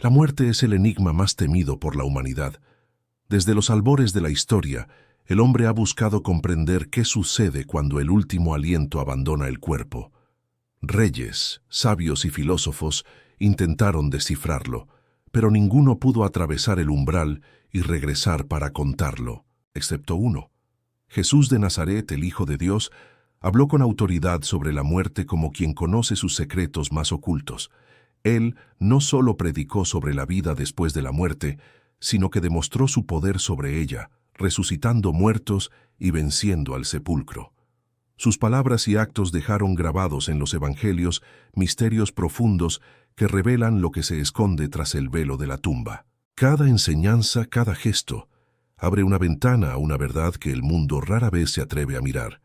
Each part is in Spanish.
La muerte es el enigma más temido por la humanidad. Desde los albores de la historia, el hombre ha buscado comprender qué sucede cuando el último aliento abandona el cuerpo. Reyes, sabios y filósofos intentaron descifrarlo, pero ninguno pudo atravesar el umbral y regresar para contarlo, excepto uno. Jesús de Nazaret, el Hijo de Dios, habló con autoridad sobre la muerte como quien conoce sus secretos más ocultos. Él no solo predicó sobre la vida después de la muerte, sino que demostró su poder sobre ella, resucitando muertos y venciendo al sepulcro. Sus palabras y actos dejaron grabados en los evangelios misterios profundos que revelan lo que se esconde tras el velo de la tumba. Cada enseñanza, cada gesto, abre una ventana a una verdad que el mundo rara vez se atreve a mirar.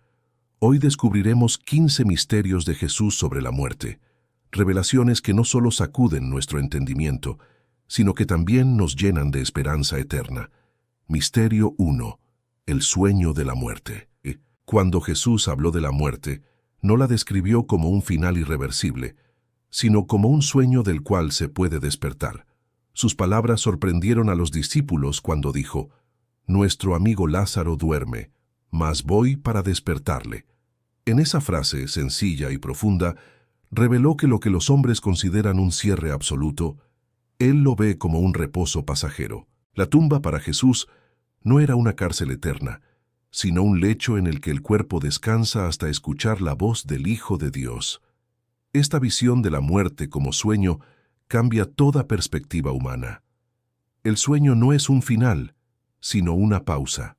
Hoy descubriremos 15 misterios de Jesús sobre la muerte, revelaciones que no solo sacuden nuestro entendimiento, sino que también nos llenan de esperanza eterna. Misterio 1. El sueño de la muerte. Cuando Jesús habló de la muerte, no la describió como un final irreversible, sino como un sueño del cual se puede despertar. Sus palabras sorprendieron a los discípulos cuando dijo: «Nuestro amigo Lázaro duerme, mas voy para despertarle». En esa frase sencilla y profunda, reveló que lo que los hombres consideran un cierre absoluto, Él lo ve como un reposo pasajero. La tumba para Jesús no era una cárcel eterna, sino un lecho en el que el cuerpo descansa hasta escuchar la voz del Hijo de Dios. Esta visión de la muerte como sueño cambia toda perspectiva humana. El sueño no es un final, sino una pausa.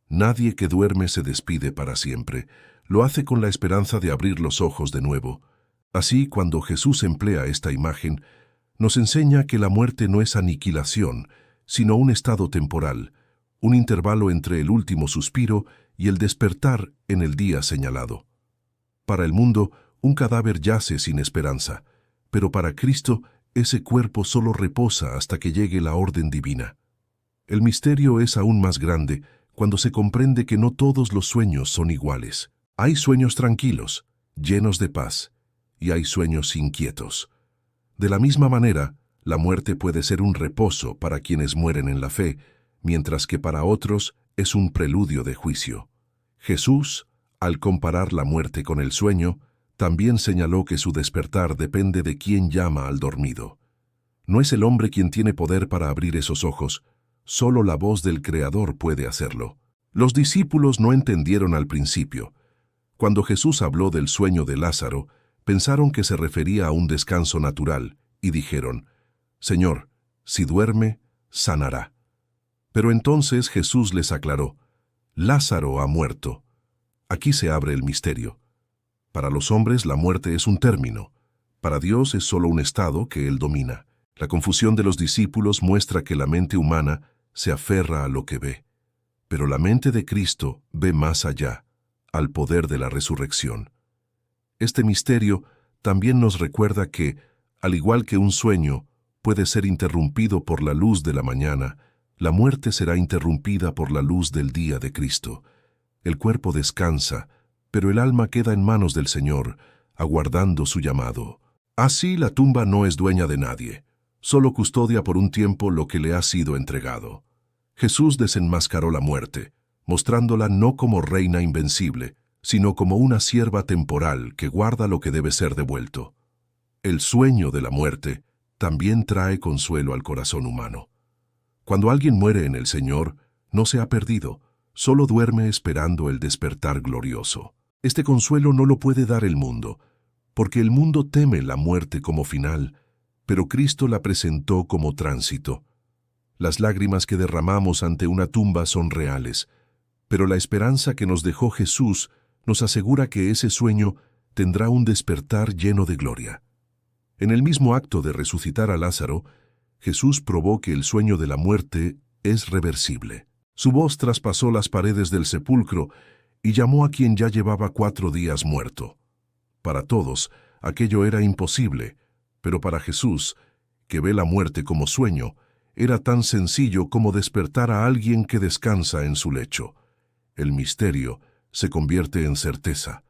Nadie que duerme se despide para siempre, lo hace con la esperanza de abrir los ojos de nuevo. Así, cuando Jesús emplea esta imagen, nos enseña que la muerte no es aniquilación, sino un estado temporal, un intervalo entre el último suspiro y el despertar en el día señalado. Para el mundo, un cadáver yace sin esperanza, pero para Cristo, ese cuerpo solo reposa hasta que llegue la orden divina. El misterio es aún más grande cuando se comprende que no todos los sueños son iguales. Hay sueños tranquilos, llenos de paz, y hay sueños inquietos. De la misma manera, la muerte puede ser un reposo para quienes mueren en la fe, mientras que para otros es un preludio de juicio. Jesús, al comparar la muerte con el sueño, también señaló que su despertar depende de quién llama al dormido. No es el hombre quien tiene poder para abrir esos ojos, solo la voz del Creador puede hacerlo. Los discípulos no entendieron al principio. Cuando Jesús habló del sueño de Lázaro, pensaron que se refería a un descanso natural, y dijeron: «Señor, si duerme, sanará». Pero entonces Jesús les aclaró: «Lázaro ha muerto». Aquí se abre el misterio. Para los hombres la muerte es un término. Para Dios es solo un estado que Él domina. La confusión de los discípulos muestra que la mente humana se aferra a lo que ve. Pero la mente de Cristo ve más allá, al poder de la resurrección. Este misterio también nos recuerda que, al igual que un sueño puede ser interrumpido por la luz de la mañana, la muerte será interrumpida por la luz del día de Cristo. El cuerpo descansa, pero el alma queda en manos del Señor, aguardando su llamado. Así la tumba no es dueña de nadie, solo custodia por un tiempo lo que le ha sido entregado. Jesús desenmascaró la muerte, mostrándola no como reina invencible, sino como una sierva temporal que guarda lo que debe ser devuelto. El sueño de la muerte también trae consuelo al corazón humano. Cuando alguien muere en el Señor, no se ha perdido, solo duerme esperando el despertar glorioso. Este consuelo no lo puede dar el mundo, porque el mundo teme la muerte como final, pero Cristo la presentó como tránsito. Las lágrimas que derramamos ante una tumba son reales, pero la esperanza que nos dejó Jesús nos asegura que ese sueño tendrá un despertar lleno de gloria. En el mismo acto de resucitar a Lázaro, Jesús probó que el sueño de la muerte es reversible. Su voz traspasó las paredes del sepulcro y llamó a quien ya llevaba 4 días muerto. Para todos, aquello era imposible, pero para Jesús, que ve la muerte como sueño, era tan sencillo como despertar a alguien que descansa en su lecho. El misterio se convierte en certeza.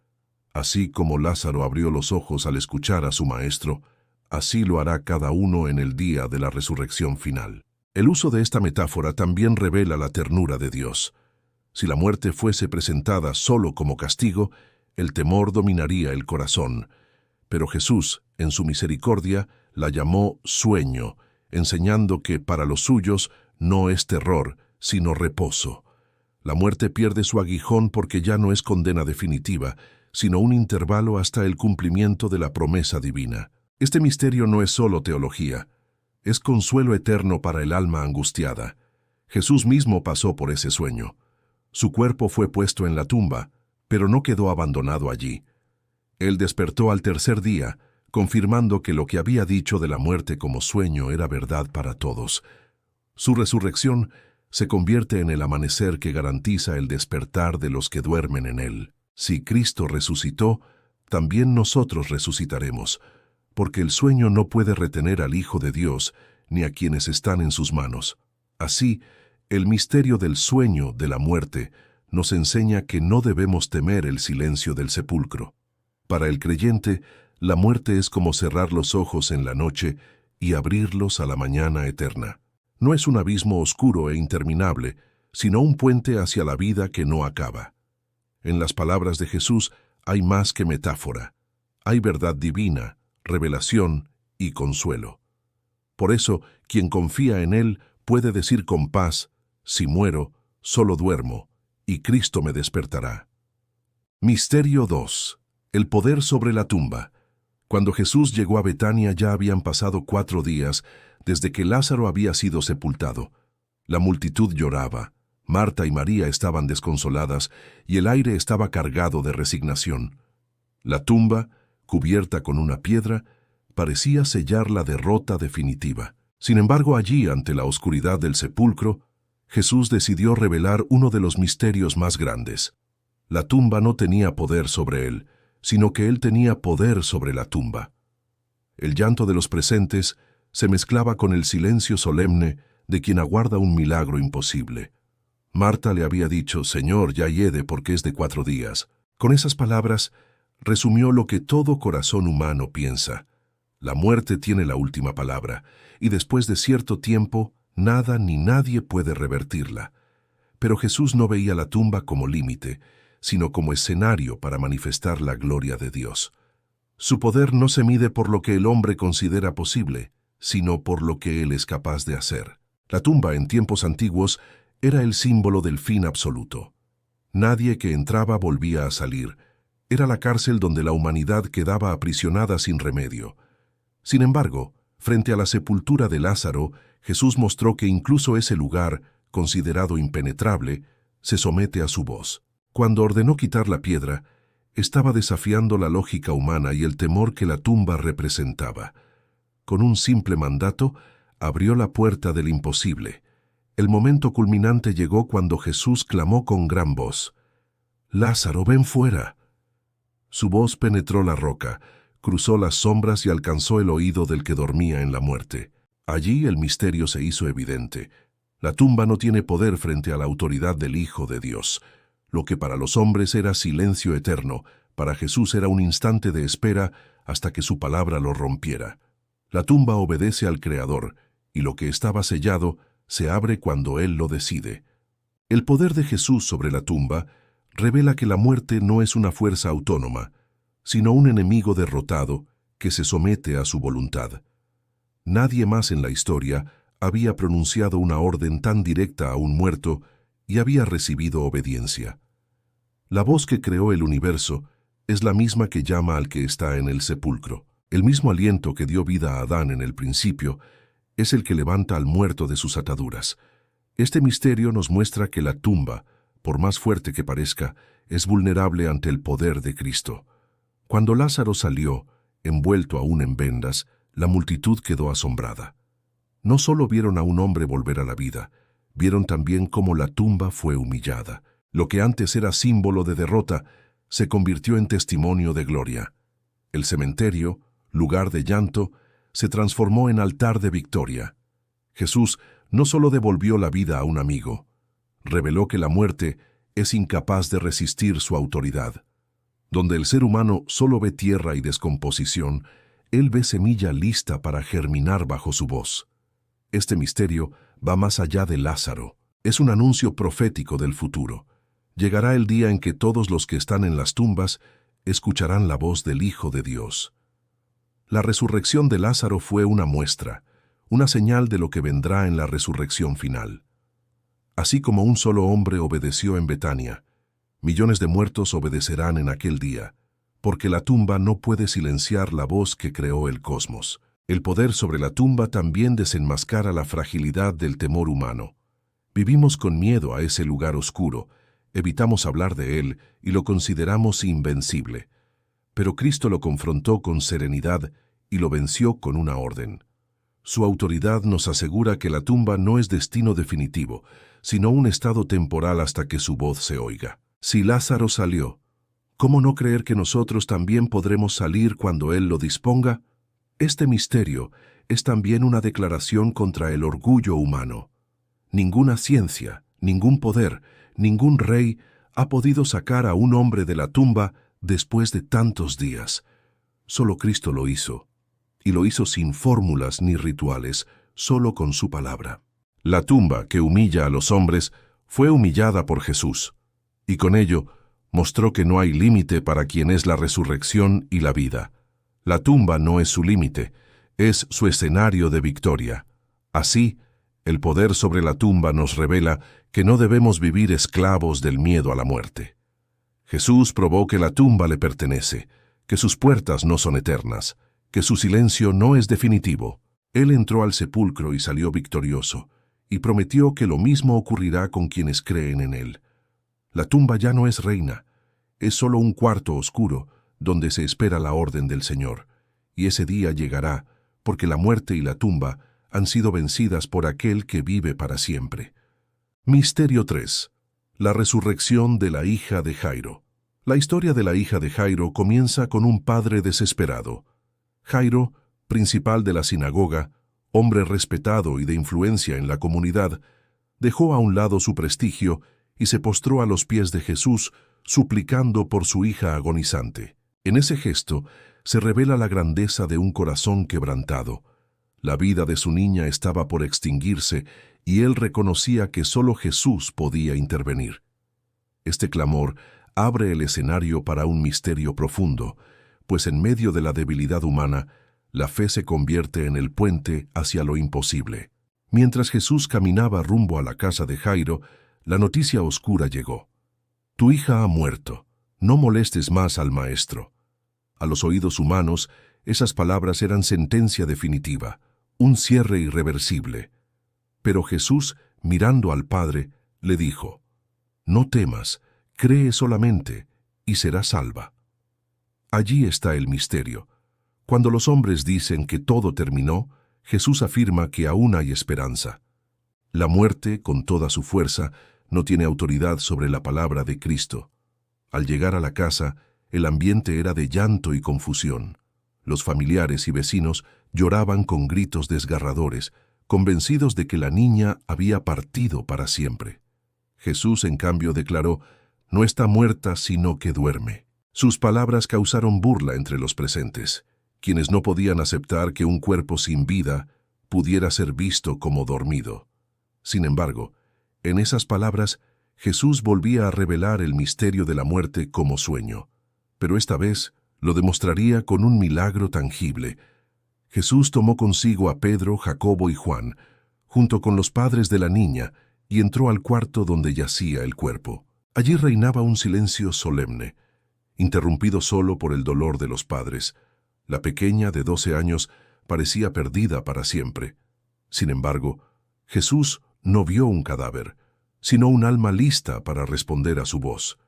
Así como Lázaro abrió los ojos al escuchar a su maestro, así lo hará cada uno en el día de la resurrección final. El uso de esta metáfora también revela la ternura de Dios. Si la muerte fuese presentada solo como castigo, el temor dominaría el corazón. Pero Jesús, en su misericordia, la llamó sueño, enseñando que para los suyos no es terror, sino reposo. La muerte pierde su aguijón porque ya no es condena definitiva, sino un intervalo hasta el cumplimiento de la promesa divina. Este misterio no es solo teología, es consuelo eterno para el alma angustiada. Jesús mismo pasó por ese sueño. Su cuerpo fue puesto en la tumba, pero no quedó abandonado allí. Él despertó al tercer día, confirmando que lo que había dicho de la muerte como sueño era verdad para todos. Su resurrección se convierte en el amanecer que garantiza el despertar de los que duermen en él. Si Cristo resucitó, también nosotros resucitaremos, porque el sueño no puede retener al Hijo de Dios ni a quienes están en sus manos. Así, el misterio del sueño de la muerte nos enseña que no debemos temer el silencio del sepulcro. Para el creyente, la muerte es como cerrar los ojos en la noche y abrirlos a la mañana eterna. No es un abismo oscuro e interminable, sino un puente hacia la vida que no acaba. En las palabras de Jesús hay más que metáfora. Hay verdad divina, revelación y consuelo. Por eso, quien confía en Él puede decir con paz: si muero, solo duermo, y Cristo me despertará. Misterio 2. El poder sobre la tumba. Cuando Jesús llegó a Betania ya habían pasado 4 días desde que Lázaro había sido sepultado. La multitud lloraba, Marta y María estaban desconsoladas y el aire estaba cargado de resignación. La tumba, cubierta con una piedra, parecía sellar la derrota definitiva. Sin embargo, allí, ante la oscuridad del sepulcro, Jesús decidió revelar uno de los misterios más grandes. La tumba no tenía poder sobre él, sino que él tenía poder sobre la tumba. El llanto de los presentes se mezclaba con el silencio solemne de quien aguarda un milagro imposible. Marta le había dicho: «Señor, ya hiede porque es de 4 días». Con esas palabras, resumió lo que todo corazón humano piensa. La muerte tiene la última palabra, y después de cierto tiempo, nada ni nadie puede revertirla. Pero Jesús no veía la tumba como límite, sino como escenario para manifestar la gloria de Dios. Su poder no se mide por lo que el hombre considera posible, sino por lo que Él es capaz de hacer. La tumba en tiempos antiguos era el símbolo del fin absoluto. Nadie que entraba volvía a salir. Era la cárcel donde la humanidad quedaba aprisionada sin remedio. Sin embargo, frente a la sepultura de Lázaro, Jesús mostró que incluso ese lugar, considerado impenetrable, se somete a su voz. Cuando ordenó quitar la piedra, estaba desafiando la lógica humana y el temor que la tumba representaba. Con un simple mandato, abrió la puerta del imposible. El momento culminante llegó cuando Jesús clamó con gran voz: «Lázaro, ven fuera». Su voz penetró la roca, cruzó las sombras y alcanzó el oído del que dormía en la muerte. Allí el misterio se hizo evidente. La tumba no tiene poder frente a la autoridad del Hijo de Dios. Lo que para los hombres era silencio eterno, para Jesús era un instante de espera hasta que su palabra lo rompiera. La tumba obedece al Creador, y lo que estaba sellado se abre cuando Él lo decide. El poder de Jesús sobre la tumba revela que la muerte no es una fuerza autónoma, sino un enemigo derrotado que se somete a su voluntad. Nadie más en la historia había pronunciado una orden tan directa a un muerto y había recibido obediencia. La voz que creó el universo es la misma que llama al que está en el sepulcro. El mismo aliento que dio vida a Adán en el principio es el que levanta al muerto de sus ataduras. Este misterio nos muestra que la tumba, por más fuerte que parezca, es vulnerable ante el poder de Cristo. Cuando Lázaro salió, envuelto aún en vendas, la multitud quedó asombrada. No solo vieron a un hombre volver a la vida, vieron también cómo la tumba fue humillada. Lo que antes era símbolo de derrota se convirtió en testimonio de gloria. El cementerio, lugar de llanto, se transformó en altar de victoria. Jesús no solo devolvió la vida a un amigo, reveló que la muerte es incapaz de resistir su autoridad. Donde el ser humano solo ve tierra y descomposición, Él ve semilla lista para germinar bajo su voz. Este misterio va más allá de Lázaro. Es un anuncio profético del futuro. Llegará el día en que todos los que están en las tumbas escucharán la voz del Hijo de Dios. La resurrección de Lázaro fue una muestra, una señal de lo que vendrá en la resurrección final. Así como un solo hombre obedeció en Betania, millones de muertos obedecerán en aquel día, porque la tumba no puede silenciar la voz que creó el cosmos. El poder sobre la tumba también desenmascara la fragilidad del temor humano. Vivimos con miedo a ese lugar oscuro, evitamos hablar de él y lo consideramos invencible. Pero Cristo lo confrontó con serenidad y lo venció con una orden. Su autoridad nos asegura que la tumba no es destino definitivo, sino un estado temporal hasta que su voz se oiga. Si Lázaro salió, ¿cómo no creer que nosotros también podremos salir cuando Él lo disponga? Este misterio es también una declaración contra el orgullo humano. Ninguna ciencia, ningún poder, ningún rey ha podido sacar a un hombre de la tumba después de tantos días. Solo Cristo lo hizo, y lo hizo sin fórmulas ni rituales, solo con su palabra. La tumba que humilla a los hombres fue humillada por Jesús, y con ello mostró que no hay límite para quien es la resurrección y la vida. La tumba no es su límite, es su escenario de victoria. Así, el poder sobre la tumba nos revela que no debemos vivir esclavos del miedo a la muerte. Jesús probó que la tumba le pertenece, que sus puertas no son eternas, que su silencio no es definitivo. Él entró al sepulcro y salió victorioso, y prometió que lo mismo ocurrirá con quienes creen en Él. La tumba ya no es reina, es solo un cuarto oscuro donde se espera la orden del Señor, y ese día llegará, porque la muerte y la tumba han sido vencidas por aquel que vive para siempre. Misterio 3. La resurrección de la hija de Jairo. La historia de la hija de Jairo comienza con un padre desesperado. Jairo, principal de la sinagoga, hombre respetado y de influencia en la comunidad, dejó a un lado su prestigio y se postró a los pies de Jesús, suplicando por su hija agonizante. En ese gesto se revela la grandeza de un corazón quebrantado. La vida de su niña estaba por extinguirse y él reconocía que solo Jesús podía intervenir. Este clamor abre el escenario para un misterio profundo, pues en medio de la debilidad humana, la fe se convierte en el puente hacia lo imposible. Mientras Jesús caminaba rumbo a la casa de Jairo, la noticia oscura llegó. Tu hija ha muerto, no molestes más al maestro. A los oídos humanos, esas palabras eran sentencia definitiva, un cierre irreversible. Pero Jesús, mirando al Padre, le dijo, no temas, cree solamente, y serás salva. Allí está el misterio. Cuando los hombres dicen que todo terminó, Jesús afirma que aún hay esperanza. La muerte, con toda su fuerza, no tiene autoridad sobre la palabra de Cristo. Al llegar a la casa, el ambiente era de llanto y confusión. Los familiares y vecinos lloraban con gritos desgarradores, convencidos de que la niña había partido para siempre. Jesús, en cambio, declaró, no está muerta, sino que duerme. Sus palabras causaron burla entre los presentes, quienes no podían aceptar que un cuerpo sin vida pudiera ser visto como dormido. Sin embargo, en esas palabras, Jesús volvía a revelar el misterio de la muerte como sueño, pero esta vez lo demostraría con un milagro tangible. Jesús tomó consigo a Pedro, Jacobo y Juan, junto con los padres de la niña, y entró al cuarto donde yacía el cuerpo. Allí reinaba un silencio solemne, interrumpido solo por el dolor de los padres. La pequeña de 12 años parecía perdida para siempre. Sin embargo, Jesús no vio un cadáver, sino un alma lista para responder a su voz.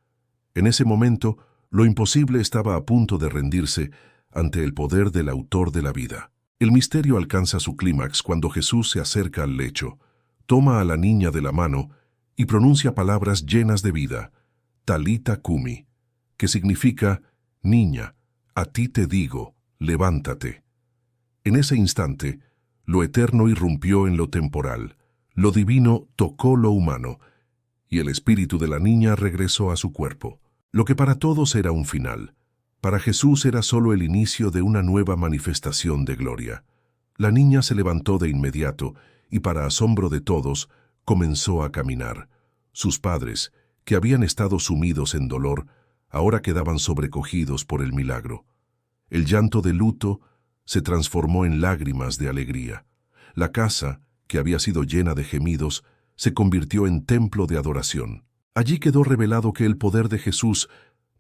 En ese momento, lo imposible estaba a punto de rendirse ante el poder del autor de la vida. El misterio alcanza su clímax cuando Jesús se acerca al lecho, toma a la niña de la mano y pronuncia palabras llenas de vida, Talita Cumi, que significa, niña, a ti te digo, levántate. En ese instante, lo eterno irrumpió en lo temporal, lo divino tocó lo humano, y el espíritu de la niña regresó a su cuerpo. Lo que para todos era un final, Para Jesús era solo el inicio de una nueva manifestación de gloria. La niña se levantó de inmediato y, para asombro de todos, comenzó a caminar. Sus padres, que habían estado sumidos en dolor, ahora quedaban sobrecogidos por el milagro. El llanto de luto se transformó en lágrimas de alegría. La casa, que había sido llena de gemidos, se convirtió en templo de adoración. Allí quedó revelado que el poder de Jesús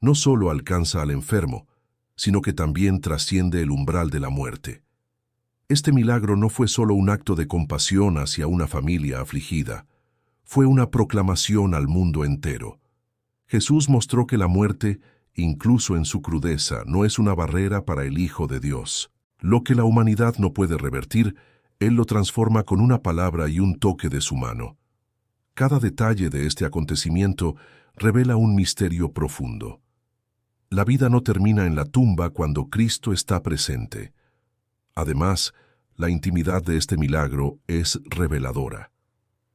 no solo alcanza al enfermo, sino que también trasciende el umbral de la muerte. Este milagro no fue solo un acto de compasión hacia una familia afligida, fue una proclamación al mundo entero. Jesús mostró que la muerte, incluso en su crudeza, no es una barrera para el Hijo de Dios. Lo que la humanidad no puede revertir, Él lo transforma con una palabra y un toque de su mano. Cada detalle de este acontecimiento revela un misterio profundo. La vida no termina en la tumba cuando Cristo está presente. Además, la intimidad de este milagro es reveladora.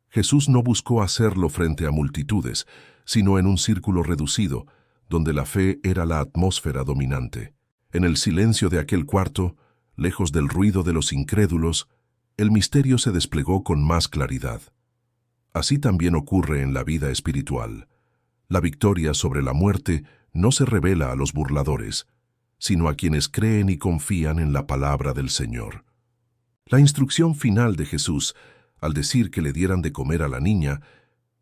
Jesús no buscó hacerlo frente a multitudes, sino en un círculo reducido, donde la fe era la atmósfera dominante. En el silencio de aquel cuarto, lejos del ruido de los incrédulos, el misterio se desplegó con más claridad. Así también ocurre en la vida espiritual. La victoria sobre la muerte no se revela a los burladores, sino a quienes creen y confían en la palabra del Señor. La instrucción final de Jesús, al decir que le dieran de comer a la niña,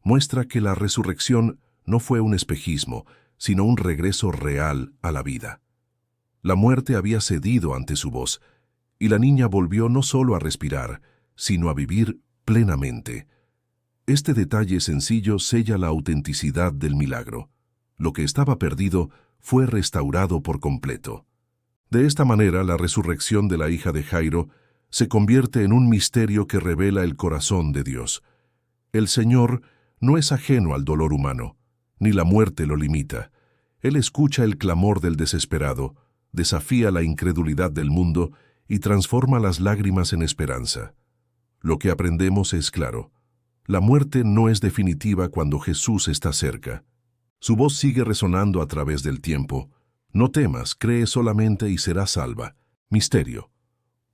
muestra que la resurrección no fue un espejismo, sino un regreso real a la vida. La muerte había cedido ante su voz, y la niña volvió no solo a respirar, sino a vivir plenamente. Este detalle sencillo sella la autenticidad del milagro. Lo que estaba perdido fue restaurado por completo. De esta manera, la resurrección de la hija de Jairo se convierte en un misterio que revela el corazón de Dios. El Señor no es ajeno al dolor humano, ni la muerte lo limita. Él escucha el clamor del desesperado, desafía la incredulidad del mundo y transforma las lágrimas en esperanza. Lo que aprendemos es claro. La muerte no es definitiva cuando Jesús está cerca. Su voz sigue resonando a través del tiempo. No temas, cree solamente y serás salva. Misterio.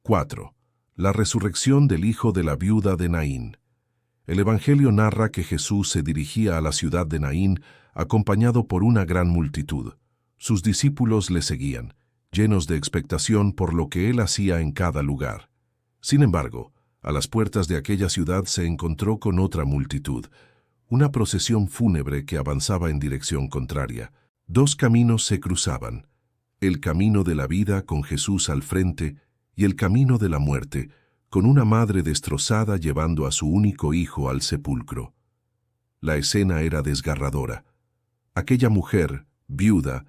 4. La resurrección del hijo de la viuda de Naín. El Evangelio narra que Jesús se dirigía a la ciudad de Naín acompañado por una gran multitud. Sus discípulos le seguían, llenos de expectación por lo que él hacía en cada lugar. Sin embargo, a las puertas de aquella ciudad se encontró con otra multitud, una procesión fúnebre que avanzaba en dirección contraria. Dos caminos se cruzaban, el camino de la vida con Jesús al frente y el camino de la muerte, con una madre destrozada llevando a su único hijo al sepulcro. La escena era desgarradora. Aquella mujer, viuda,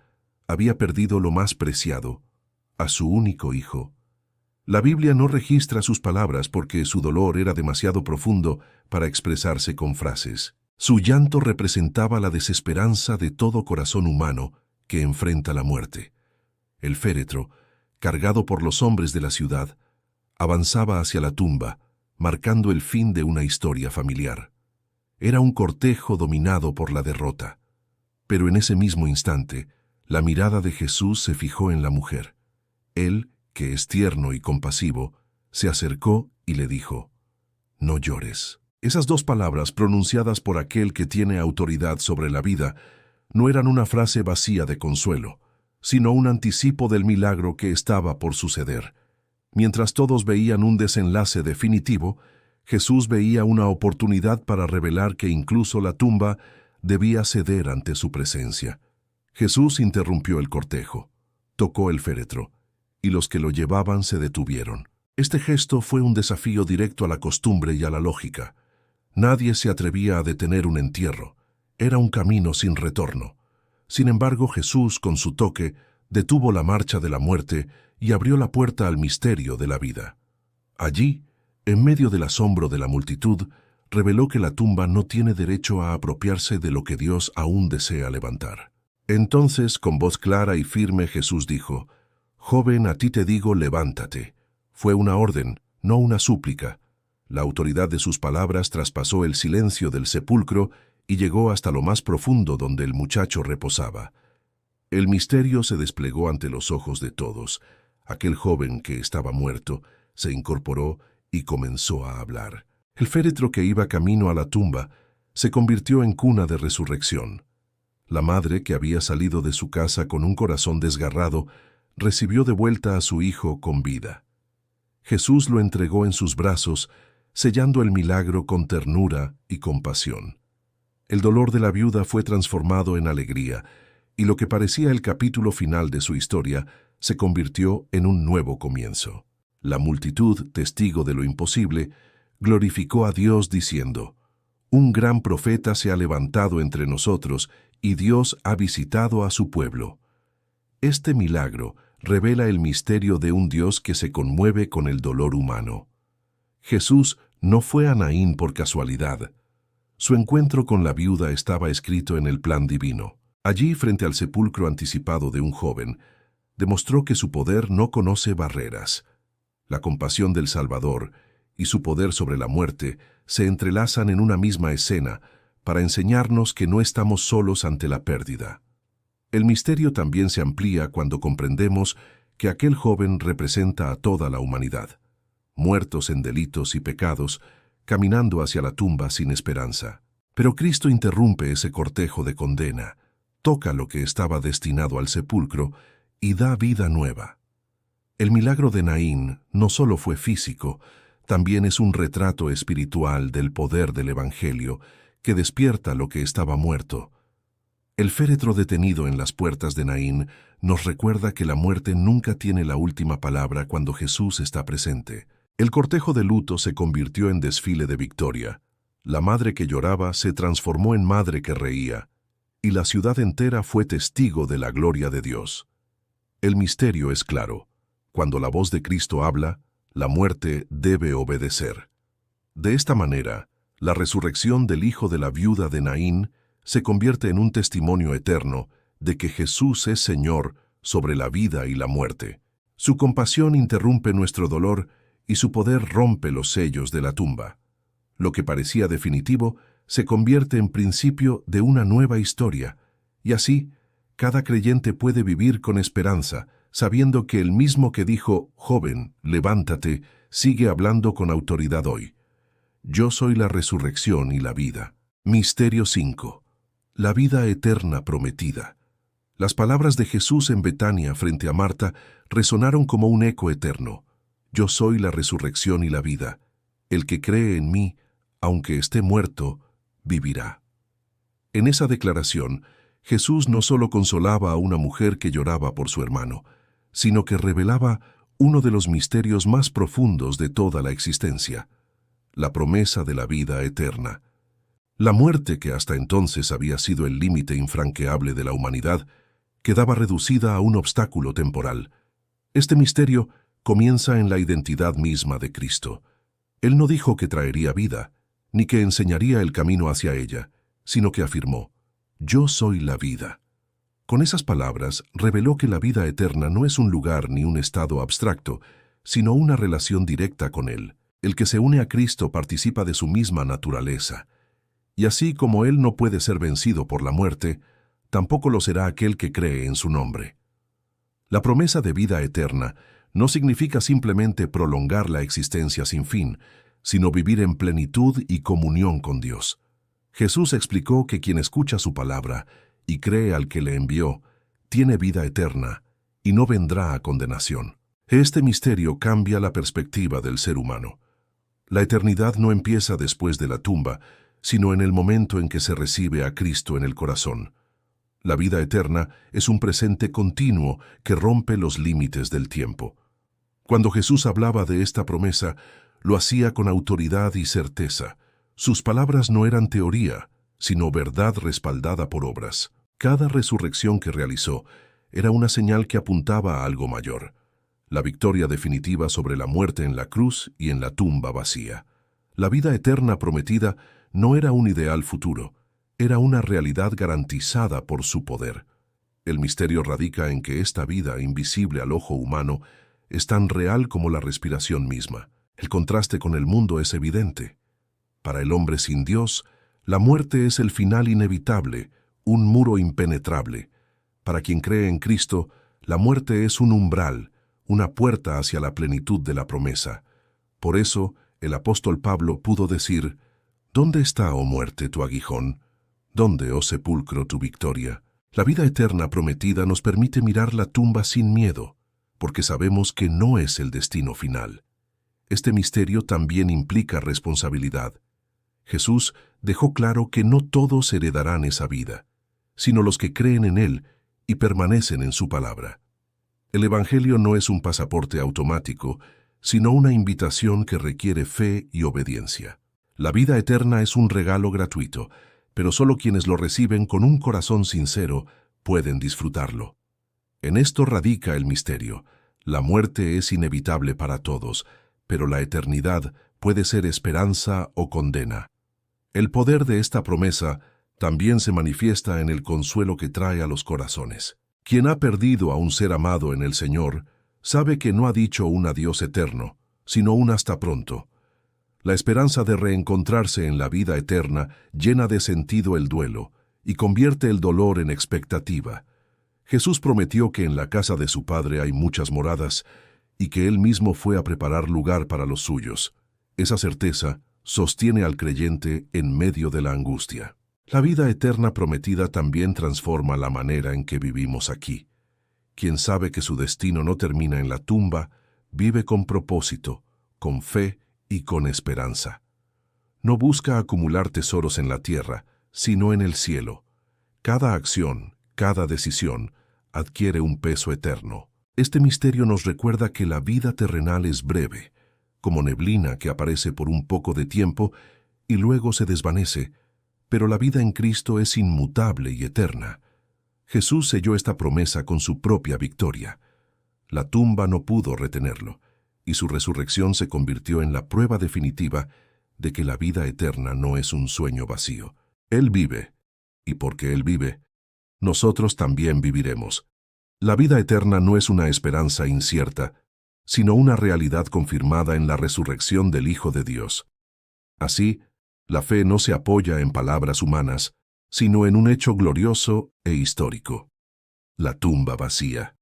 había perdido lo más preciado, a su único hijo. La Biblia no registra sus palabras porque su dolor era demasiado profundo para expresarse con frases. Su llanto representaba la desesperanza de todo corazón humano que enfrenta la muerte. El féretro, cargado por los hombres de la ciudad, avanzaba hacia la tumba, marcando el fin de una historia familiar. Era un cortejo dominado por la derrota. Pero en ese mismo instante, la mirada de Jesús se fijó en la mujer. Él, que es tierno y compasivo, se acercó y le dijo: «No llores». Esas dos palabras, pronunciadas por aquel que tiene autoridad sobre la vida, no eran una frase vacía de consuelo, sino un anticipo del milagro que estaba por suceder. Mientras todos veían un desenlace definitivo, Jesús veía una oportunidad para revelar que incluso la tumba debía ceder ante su presencia. Jesús interrumpió el cortejo, tocó el féretro, y los que lo llevaban se detuvieron. Este gesto fue un desafío directo a la costumbre y a la lógica. Nadie se atrevía a detener un entierro. Era un camino sin retorno. Sin embargo, Jesús, con su toque, detuvo la marcha de la muerte y abrió la puerta al misterio de la vida. Allí, en medio del asombro de la multitud, reveló que la tumba no tiene derecho a apropiarse de lo que Dios aún desea levantar. Entonces, con voz clara y firme, Jesús dijo: «Joven, a ti te digo, levántate». Fue una orden, no una súplica. La autoridad de sus palabras traspasó el silencio del sepulcro y llegó hasta lo más profundo donde el muchacho reposaba. El misterio se desplegó ante los ojos de todos. Aquel joven que estaba muerto se incorporó y comenzó a hablar. El féretro que iba camino a la tumba se convirtió en cuna de resurrección. La madre, que había salido de su casa con un corazón desgarrado, recibió de vuelta a su hijo con vida. Jesús lo entregó en sus brazos, sellando el milagro con ternura y compasión. El dolor de la viuda fue transformado en alegría, y lo que parecía el capítulo final de su historia se convirtió en un nuevo comienzo. La multitud, testigo de lo imposible, glorificó a Dios diciendo: «Un gran profeta se ha levantado entre nosotros, y Dios ha visitado a su pueblo». Este milagro revela el misterio de un Dios que se conmueve con el dolor humano. Jesús no fue a Naín por casualidad. Su encuentro con la viuda estaba escrito en el plan divino. Allí, frente al sepulcro anticipado de un joven, demostró que su poder no conoce barreras. La compasión del Salvador y su poder sobre la muerte se entrelazan en una misma escena para enseñarnos que no estamos solos ante la pérdida. El misterio también se amplía cuando comprendemos que aquel joven representa a toda la humanidad, muertos en delitos y pecados, caminando hacia la tumba sin esperanza. Pero Cristo interrumpe ese cortejo de condena, toca lo que estaba destinado al sepulcro y da vida nueva. El milagro de Naín no solo fue físico, también es un retrato espiritual del poder del Evangelio que despierta lo que estaba muerto. El féretro detenido en las puertas de Naín nos recuerda que la muerte nunca tiene la última palabra cuando Jesús está presente. El cortejo de luto se convirtió en desfile de victoria. La madre que lloraba se transformó en madre que reía, y la ciudad entera fue testigo de la gloria de Dios. El misterio es claro. Cuando la voz de Cristo habla, la muerte debe obedecer. De esta manera, la resurrección del hijo de la viuda de Naín se convierte en un testimonio eterno de que Jesús es Señor sobre la vida y la muerte. Su compasión interrumpe nuestro dolor y su poder rompe los sellos de la tumba. Lo que parecía definitivo se convierte en principio de una nueva historia, y así, cada creyente puede vivir con esperanza, sabiendo que el mismo que dijo: «Joven, levántate», sigue hablando con autoridad hoy. Yo soy la resurrección y la vida. Misterio 5. La vida eterna prometida. Las palabras de Jesús en Betania frente a Marta resonaron como un eco eterno. Yo soy la resurrección y la vida. El que cree en mí, aunque esté muerto, vivirá. En esa declaración, Jesús no solo consolaba a una mujer que lloraba por su hermano, sino que revelaba uno de los misterios más profundos de toda la existencia: la promesa de la vida eterna. La muerte, que hasta entonces había sido el límite infranqueable de la humanidad, quedaba reducida a un obstáculo temporal. Este misterio comienza en la identidad misma de Cristo. Él no dijo que traería vida, ni que enseñaría el camino hacia ella, sino que afirmó: «Yo soy la vida». Con esas palabras reveló que la vida eterna no es un lugar ni un estado abstracto, sino una relación directa con Él. El que se une a Cristo participa de su misma naturaleza. Y así como Él no puede ser vencido por la muerte, tampoco lo será aquel que cree en su nombre. La promesa de vida eterna no significa simplemente prolongar la existencia sin fin, sino vivir en plenitud y comunión con Dios. Jesús explicó que quien escucha su palabra y cree al que le envió, tiene vida eterna y no vendrá a condenación. Este misterio cambia la perspectiva del ser humano. La eternidad no empieza después de la tumba, sino en el momento en que se recibe a Cristo en el corazón. La vida eterna es un presente continuo que rompe los límites del tiempo. Cuando Jesús hablaba de esta promesa, lo hacía con autoridad y certeza. Sus palabras no eran teoría, sino verdad respaldada por obras. Cada resurrección que realizó era una señal que apuntaba a algo mayor: la victoria definitiva sobre la muerte en la cruz y en la tumba vacía. La vida eterna prometida no era un ideal futuro, era una realidad garantizada por su poder. El misterio radica en que esta vida, invisible al ojo humano, es tan real como la respiración misma. El contraste con el mundo es evidente. Para el hombre sin Dios, la muerte es el final inevitable, un muro impenetrable. Para quien cree en Cristo, la muerte es un umbral, una puerta hacia la plenitud de la promesa. Por eso, el apóstol Pablo pudo decir: ¿Dónde está, oh muerte, tu aguijón? ¿Dónde, oh sepulcro, tu victoria? La vida eterna prometida nos permite mirar la tumba sin miedo, porque sabemos que no es el destino final. Este misterio también implica responsabilidad. Jesús dejó claro que no todos heredarán esa vida, sino los que creen en Él y permanecen en su palabra. El Evangelio no es un pasaporte automático, sino una invitación que requiere fe y obediencia. La vida eterna es un regalo gratuito, pero solo quienes lo reciben con un corazón sincero pueden disfrutarlo. En esto radica el misterio. La muerte es inevitable para todos, pero la eternidad puede ser esperanza o condena. El poder de esta promesa también se manifiesta en el consuelo que trae a los corazones. Quien ha perdido a un ser amado en el Señor sabe que no ha dicho un adiós eterno, sino un hasta pronto. La esperanza de reencontrarse en la vida eterna llena de sentido el duelo y convierte el dolor en expectativa. Jesús prometió que en la casa de su Padre hay muchas moradas y que Él mismo fue a preparar lugar para los suyos. Esa certeza sostiene al creyente en medio de la angustia. La vida eterna prometida también transforma la manera en que vivimos aquí. Quien sabe que su destino no termina en la tumba, vive con propósito, con fe y con esperanza. No busca acumular tesoros en la tierra, sino en el cielo. Cada acción, cada decisión, adquiere un peso eterno. Este misterio nos recuerda que la vida terrenal es breve, como neblina que aparece por un poco de tiempo y luego se desvanece, pero la vida en Cristo es inmutable y eterna. Jesús selló esta promesa con su propia victoria. La tumba no pudo retenerlo, y su resurrección se convirtió en la prueba definitiva de que la vida eterna no es un sueño vacío. Él vive, y porque Él vive, nosotros también viviremos. La vida eterna no es una esperanza incierta, sino una realidad confirmada en la resurrección del Hijo de Dios. Así, la fe no se apoya en palabras humanas, sino en un hecho glorioso e histórico: la tumba vacía.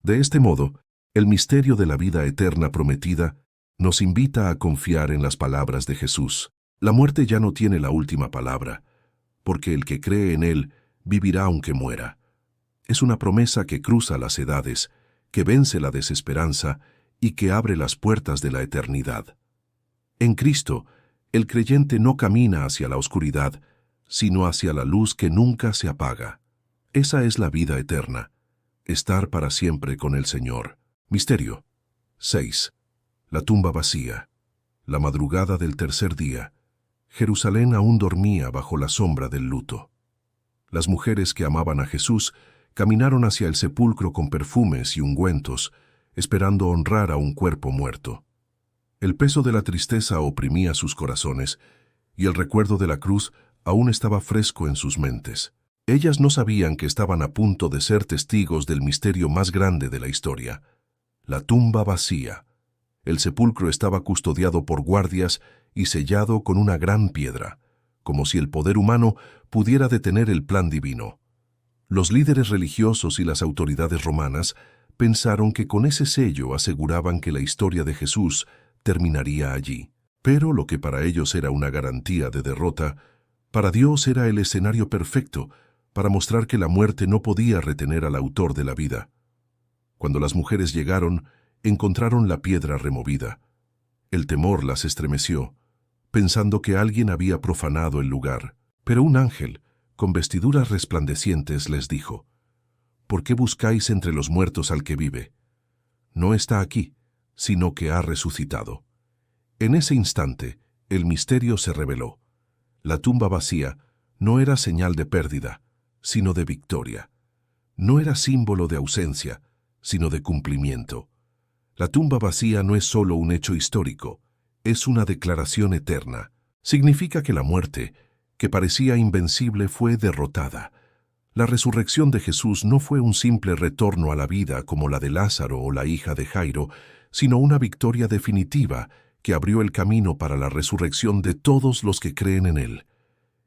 De este modo, el misterio de la vida eterna prometida nos invita a confiar en las palabras de Jesús. La muerte ya no tiene la última palabra, porque el que cree en Él vivirá aunque muera. Es una promesa que cruza las edades, que vence la desesperanza y que abre las puertas de la eternidad. En Cristo, el creyente no camina hacia la oscuridad, sino hacia la luz que nunca se apaga. Esa es la vida eterna, estar para siempre con el Señor. Misterio 6. La tumba vacía. La madrugada del tercer día. Jerusalén aún dormía bajo la sombra del luto. Las mujeres que amaban a Jesús caminaron hacia el sepulcro con perfumes y ungüentos, esperando honrar a un cuerpo muerto. El peso de la tristeza oprimía sus corazones, y el recuerdo de la cruz aún estaba fresco en sus mentes. Ellas no sabían que estaban a punto de ser testigos del misterio más grande de la historia: la tumba vacía. El sepulcro estaba custodiado por guardias y sellado con una gran piedra, como si el poder humano pudiera detener el plan divino. Los líderes religiosos y las autoridades romanas pensaron que con ese sello aseguraban que la historia de Jesús terminaría allí. Pero lo que para ellos era una garantía de derrota, para Dios era el escenario perfecto para mostrar que la muerte no podía retener al autor de la vida. Cuando las mujeres llegaron, encontraron la piedra removida. El temor las estremeció, pensando que alguien había profanado el lugar. Pero un ángel, con vestiduras resplandecientes, les dijo: ¿Por qué buscáis entre los muertos al que vive? No está aquí, sino que ha resucitado. En ese instante, el misterio se reveló. La tumba vacía no era señal de pérdida, sino de victoria. No era símbolo de ausencia, sino de cumplimiento. La tumba vacía no es solo un hecho histórico, es una declaración eterna. Significa que la muerte, que parecía invencible, fue derrotada. La resurrección de Jesús no fue un simple retorno a la vida como la de Lázaro o la hija de Jairo, sino una victoria definitiva que abrió el camino para la resurrección de todos los que creen en Él.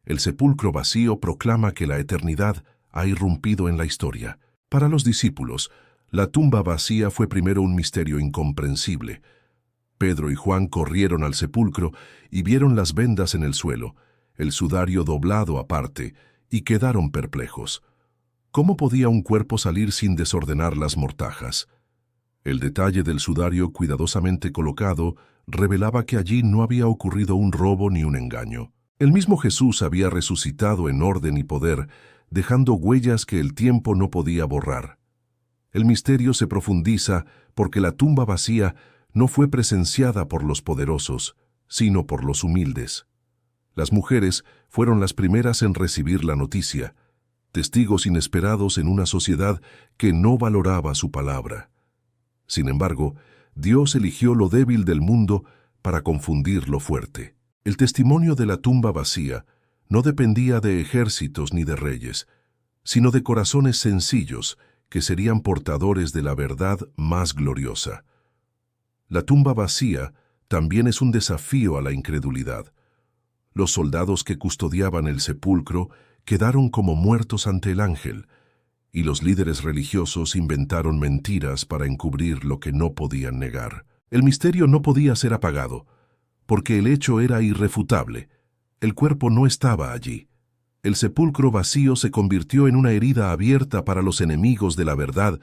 El sepulcro vacío proclama que la eternidad ha irrumpido en la historia. Para los discípulos, la tumba vacía fue primero un misterio incomprensible. Pedro y Juan corrieron al sepulcro y vieron las vendas en el suelo, el sudario doblado aparte, y quedaron perplejos. ¿Cómo podía un cuerpo salir sin desordenar las mortajas? El detalle del sudario cuidadosamente colocado revelaba que allí no había ocurrido un robo ni un engaño. El mismo Jesús había resucitado en orden y poder, dejando huellas que el tiempo no podía borrar. El misterio se profundiza porque la tumba vacía no fue presenciada por los poderosos, sino por los humildes. Las mujeres fueron las primeras en recibir la noticia, testigos inesperados en una sociedad que no valoraba su palabra. Sin embargo, Dios eligió lo débil del mundo para confundir lo fuerte. El testimonio de la tumba vacía no dependía de ejércitos ni de reyes, sino de corazones sencillos que serían portadores de la verdad más gloriosa. La tumba vacía también es un desafío a la incredulidad. Los soldados que custodiaban el sepulcro quedaron como muertos ante el ángel, y los líderes religiosos inventaron mentiras para encubrir lo que no podían negar. El misterio no podía ser apagado, porque el hecho era irrefutable. El cuerpo no estaba allí. El sepulcro vacío se convirtió en una herida abierta para los enemigos de la verdad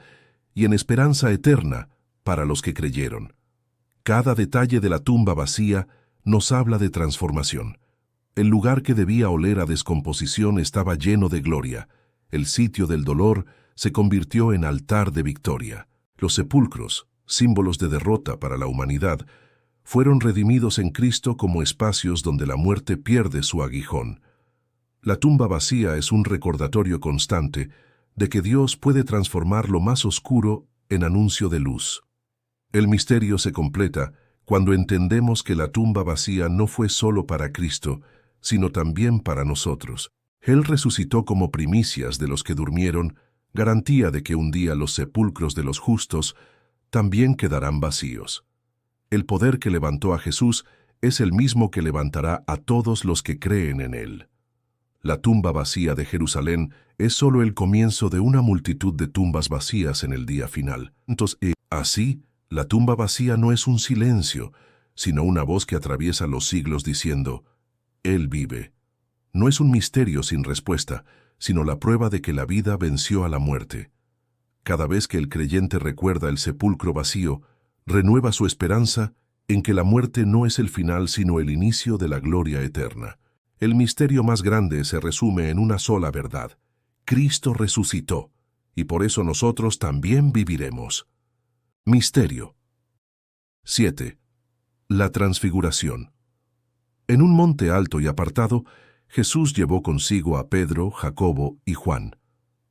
y en esperanza eterna para los que creyeron. Cada detalle de la tumba vacía nos habla de transformación. El lugar que debía oler a descomposición estaba lleno de gloria. El sitio del dolor se convirtió en altar de victoria. Los sepulcros, símbolos de derrota para la humanidad, fueron redimidos en Cristo como espacios donde la muerte pierde su aguijón. La tumba vacía es un recordatorio constante de que Dios puede transformar lo más oscuro en anuncio de luz. El misterio se completa cuando entendemos que la tumba vacía no fue solo para Cristo, sino también para nosotros. Él resucitó como primicias de los que durmieron, garantía de que un día los sepulcros de los justos también quedarán vacíos. El poder que levantó a Jesús es el mismo que levantará a todos los que creen en Él. La tumba vacía de Jerusalén es solo el comienzo de una multitud de tumbas vacías en el día final. Entonces, así, la tumba vacía no es un silencio, sino una voz que atraviesa los siglos diciendo, Él vive. No es un misterio sin respuesta, sino la prueba de que la vida venció a la muerte. Cada vez que el creyente recuerda el sepulcro vacío, renueva su esperanza en que la muerte no es el final sino el inicio de la gloria eterna. El misterio más grande se resume en una sola verdad. Cristo resucitó, y por eso nosotros también viviremos. Misterio. 7. La transfiguración. En un monte alto y apartado, Jesús llevó consigo a Pedro, Jacobo y Juan.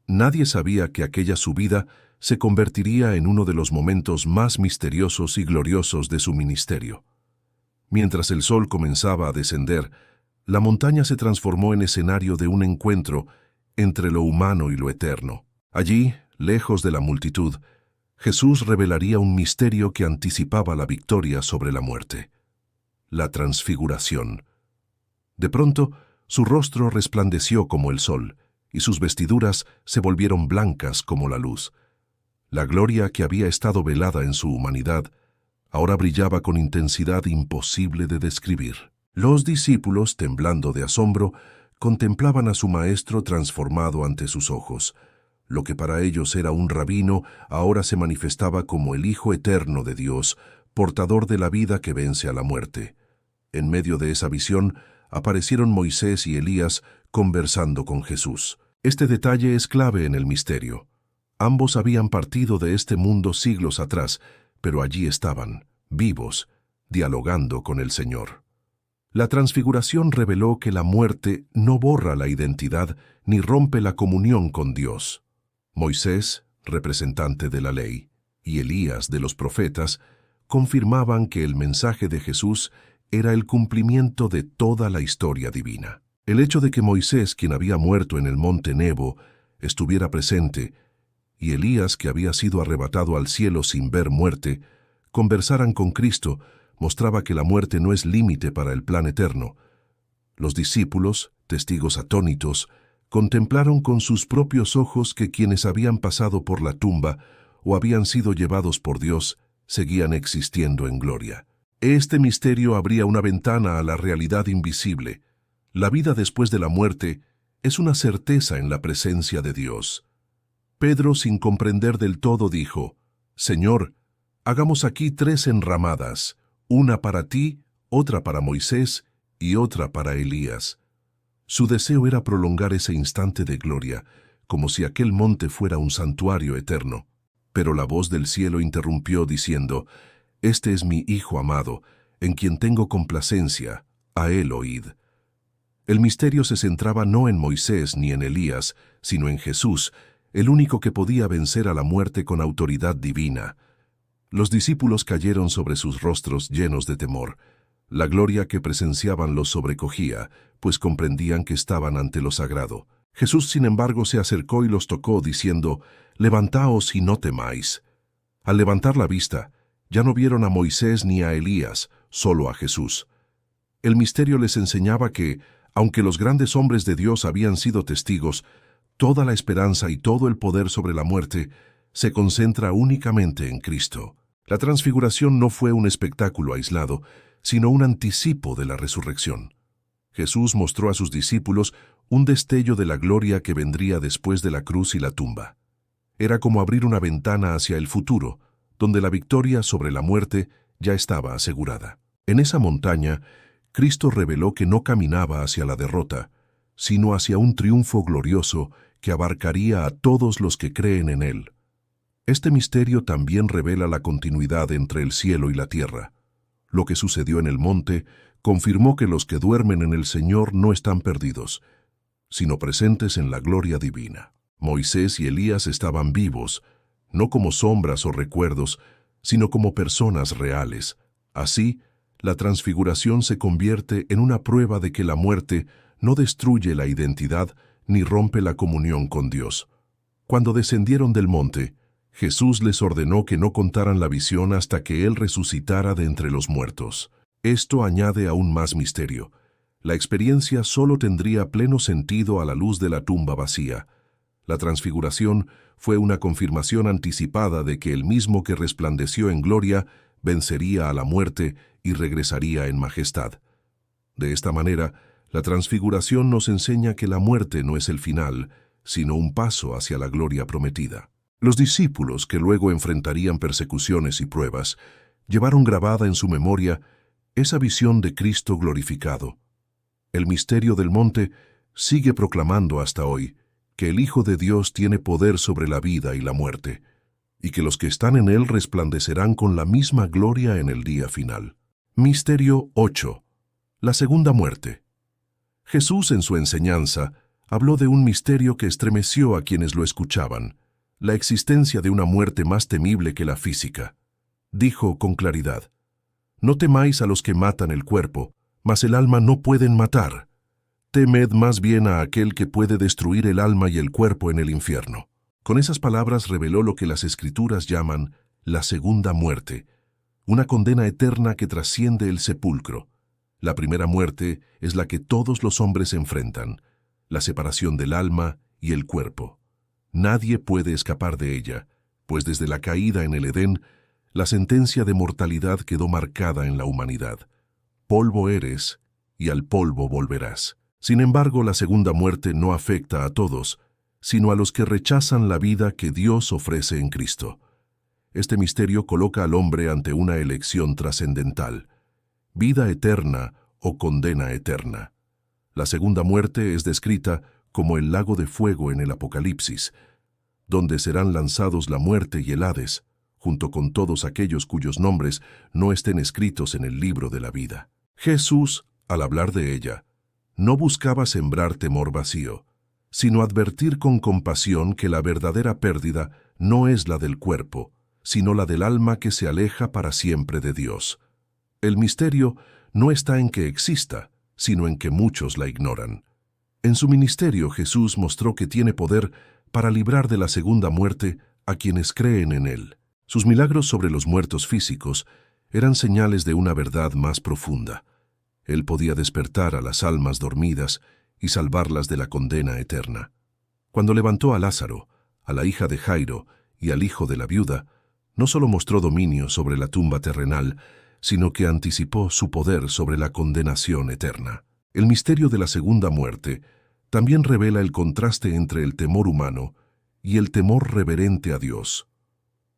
Nadie sabía que aquella subida se convertiría en uno de los momentos más misteriosos y gloriosos de su ministerio. Mientras el sol comenzaba a descender, la montaña se transformó en escenario de un encuentro entre lo humano y lo eterno. Allí, lejos de la multitud, Jesús revelaría un misterio que anticipaba la victoria sobre la muerte. La transfiguración. De pronto, su rostro resplandeció como el sol, y sus vestiduras se volvieron blancas como la luz. La gloria que había estado velada en su humanidad, ahora brillaba con intensidad imposible de describir. Los discípulos, temblando de asombro, contemplaban a su maestro transformado ante sus ojos. Lo que para ellos era un rabino, ahora se manifestaba como el Hijo eterno de Dios, portador de la vida que vence a la muerte. En medio de esa visión, aparecieron Moisés y Elías conversando con Jesús. Este detalle es clave en el misterio. Ambos habían partido de este mundo siglos atrás, pero allí estaban, vivos, dialogando con el Señor. La transfiguración reveló que la muerte no borra la identidad ni rompe la comunión con Dios. Moisés, representante de la ley, y Elías de los profetas, confirmaban que el mensaje de Jesús era el cumplimiento de toda la historia divina. El hecho de que Moisés, quien había muerto en el monte Nebo, estuviera presente, y Elías, que había sido arrebatado al cielo sin ver muerte, conversaran con Cristo, mostraba que la muerte no es límite para el plan eterno. Los discípulos, testigos atónitos, contemplaron con sus propios ojos que quienes habían pasado por la tumba o habían sido llevados por Dios seguían existiendo en gloria. Este misterio abría una ventana a la realidad invisible. La vida después de la muerte es una certeza en la presencia de Dios. Pedro, sin comprender del todo, dijo: «Señor, hagamos aquí 3 enramadas, una para ti, otra para Moisés y otra para Elías». Su deseo era prolongar ese instante de gloria, como si aquel monte fuera un santuario eterno. Pero la voz del cielo interrumpió diciendo: «Este es mi Hijo amado, en quien tengo complacencia, a él oíd». El misterio se centraba no en Moisés ni en Elías, sino en Jesús, el único que podía vencer a la muerte con autoridad divina. Los discípulos cayeron sobre sus rostros llenos de temor. La gloria que presenciaban los sobrecogía, pues comprendían que estaban ante lo sagrado. Jesús, sin embargo, se acercó y los tocó, diciendo: «Levantaos y no temáis». Al levantar la vista, ya no vieron a Moisés ni a Elías, solo a Jesús. El misterio les enseñaba que, aunque los grandes hombres de Dios habían sido testigos, toda la esperanza y todo el poder sobre la muerte se concentra únicamente en Cristo. La transfiguración no fue un espectáculo aislado, sino un anticipo de la resurrección. Jesús mostró a sus discípulos un destello de la gloria que vendría después de la cruz y la tumba. Era como abrir una ventana hacia el futuro, donde la victoria sobre la muerte ya estaba asegurada. En esa montaña, Cristo reveló que no caminaba hacia la derrota, sino hacia un triunfo glorioso que abarcaría a todos los que creen en Él. Este misterio también revela la continuidad entre el cielo y la tierra. Lo que sucedió en el monte confirmó que los que duermen en el Señor no están perdidos, sino presentes en la gloria divina. Moisés y Elías estaban vivos, no como sombras o recuerdos, sino como personas reales. Así, la transfiguración se convierte en una prueba de que la muerte no destruye la identidad ni rompe la comunión con Dios. Cuando descendieron del monte, Jesús les ordenó que no contaran la visión hasta que Él resucitara de entre los muertos. Esto añade aún más misterio. La experiencia solo tendría pleno sentido a la luz de la tumba vacía. La transfiguración fue una confirmación anticipada de que el mismo que resplandeció en gloria vencería a la muerte y regresaría en majestad. De esta manera, la transfiguración nos enseña que la muerte no es el final, sino un paso hacia la gloria prometida. Los discípulos, que luego enfrentarían persecuciones y pruebas, llevaron grabada en su memoria esa visión de Cristo glorificado. El misterio del monte sigue proclamando hasta hoy que el Hijo de Dios tiene poder sobre la vida y la muerte, y que los que están en Él resplandecerán con la misma gloria en el día final. Misterio 8. La segunda muerte. Jesús, en su enseñanza, habló de un misterio que estremeció a quienes lo escuchaban: la existencia de una muerte más temible que la física. Dijo con claridad: «No temáis a los que matan el cuerpo, mas el alma no pueden matar. Temed más bien a aquel que puede destruir el alma y el cuerpo en el infierno». Con esas palabras reveló lo que las Escrituras llaman la segunda muerte, una condena eterna que trasciende el sepulcro. La primera muerte es la que todos los hombres enfrentan, la separación del alma y el cuerpo. Nadie puede escapar de ella, pues desde la caída en el Edén, la sentencia de mortalidad quedó marcada en la humanidad. Polvo eres, y al polvo volverás. Sin embargo, la segunda muerte no afecta a todos, sino a los que rechazan la vida que Dios ofrece en Cristo. Este misterio coloca al hombre ante una elección trascendental: vida eterna o condena eterna. La segunda muerte es descrita como el lago de fuego en el Apocalipsis, donde serán lanzados la muerte y el Hades, junto con todos aquellos cuyos nombres no estén escritos en el libro de la vida. Jesús, al hablar de ella, no buscaba sembrar temor vacío, sino advertir con compasión que la verdadera pérdida no es la del cuerpo, sino la del alma que se aleja para siempre de Dios. El misterio no está en que exista, sino en que muchos la ignoran. En su ministerio, Jesús mostró que tiene poder para librar de la segunda muerte a quienes creen en Él. Sus milagros sobre los muertos físicos eran señales de una verdad más profunda. Él podía despertar a las almas dormidas y salvarlas de la condena eterna. Cuando levantó a Lázaro, a la hija de Jairo y al hijo de la viuda, no solo mostró dominio sobre la tumba terrenal, sino que anticipó su poder sobre la condenación eterna. El misterio de la segunda muerte también revela el contraste entre el temor humano y el temor reverente a Dios.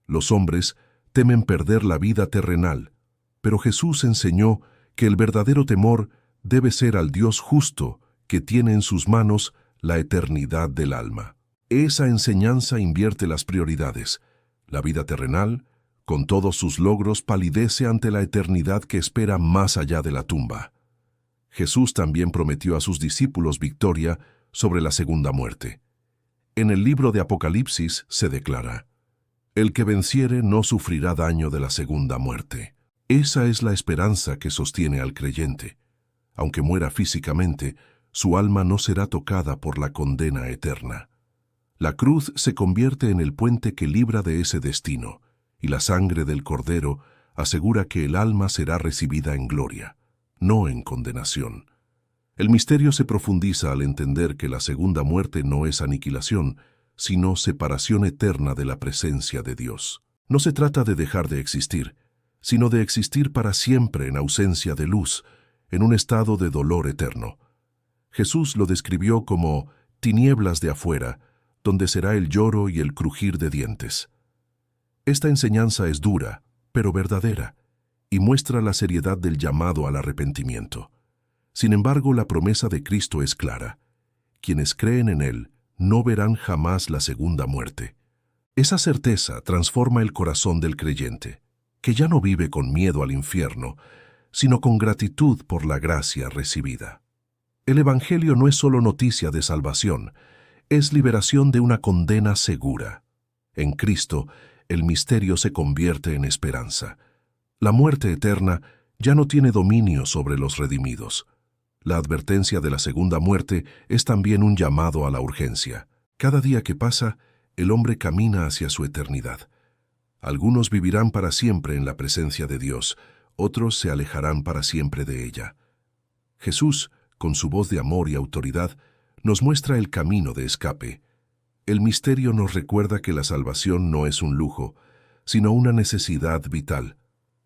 Los hombres temen perder la vida terrenal, pero Jesús enseñó que el verdadero temor debe ser al Dios justo que tiene en sus manos la eternidad del alma. Esa enseñanza invierte las prioridades. La vida terrenal, con todos sus logros, palidece ante la eternidad que espera más allá de la tumba. Jesús también prometió a sus discípulos victoria sobre la segunda muerte. En el libro de Apocalipsis se declara: el que venciere no sufrirá daño de la segunda muerte. Esa es la esperanza que sostiene al creyente. Aunque muera físicamente, su alma no será tocada por la condena eterna. La cruz se convierte en el puente que libra de ese destino, y la sangre del Cordero asegura que el alma será recibida en gloria, no en condenación. El misterio se profundiza al entender que la segunda muerte no es aniquilación, sino separación eterna de la presencia de Dios. No se trata de dejar de existir, sino de existir para siempre en ausencia de luz, en un estado de dolor eterno. Jesús lo describió como tinieblas de afuera, donde será el lloro y el crujir de dientes. Esta enseñanza es dura, pero verdadera, y muestra la seriedad del llamado al arrepentimiento. Sin embargo, la promesa de Cristo es clara. Quienes creen en Él no verán jamás la segunda muerte. Esa certeza transforma el corazón del creyente, que ya no vive con miedo al infierno, sino con gratitud por la gracia recibida. El Evangelio no es solo noticia de salvación, es liberación de una condena segura. En Cristo, el misterio se convierte en esperanza. La muerte eterna ya no tiene dominio sobre los redimidos. La advertencia de la segunda muerte es también un llamado a la urgencia. Cada día que pasa, el hombre camina hacia su eternidad. Algunos vivirán para siempre en la presencia de Dios, otros se alejarán para siempre de ella. Jesús, con su voz de amor y autoridad, nos muestra el camino de escape. El misterio nos recuerda que la salvación no es un lujo, sino una necesidad vital.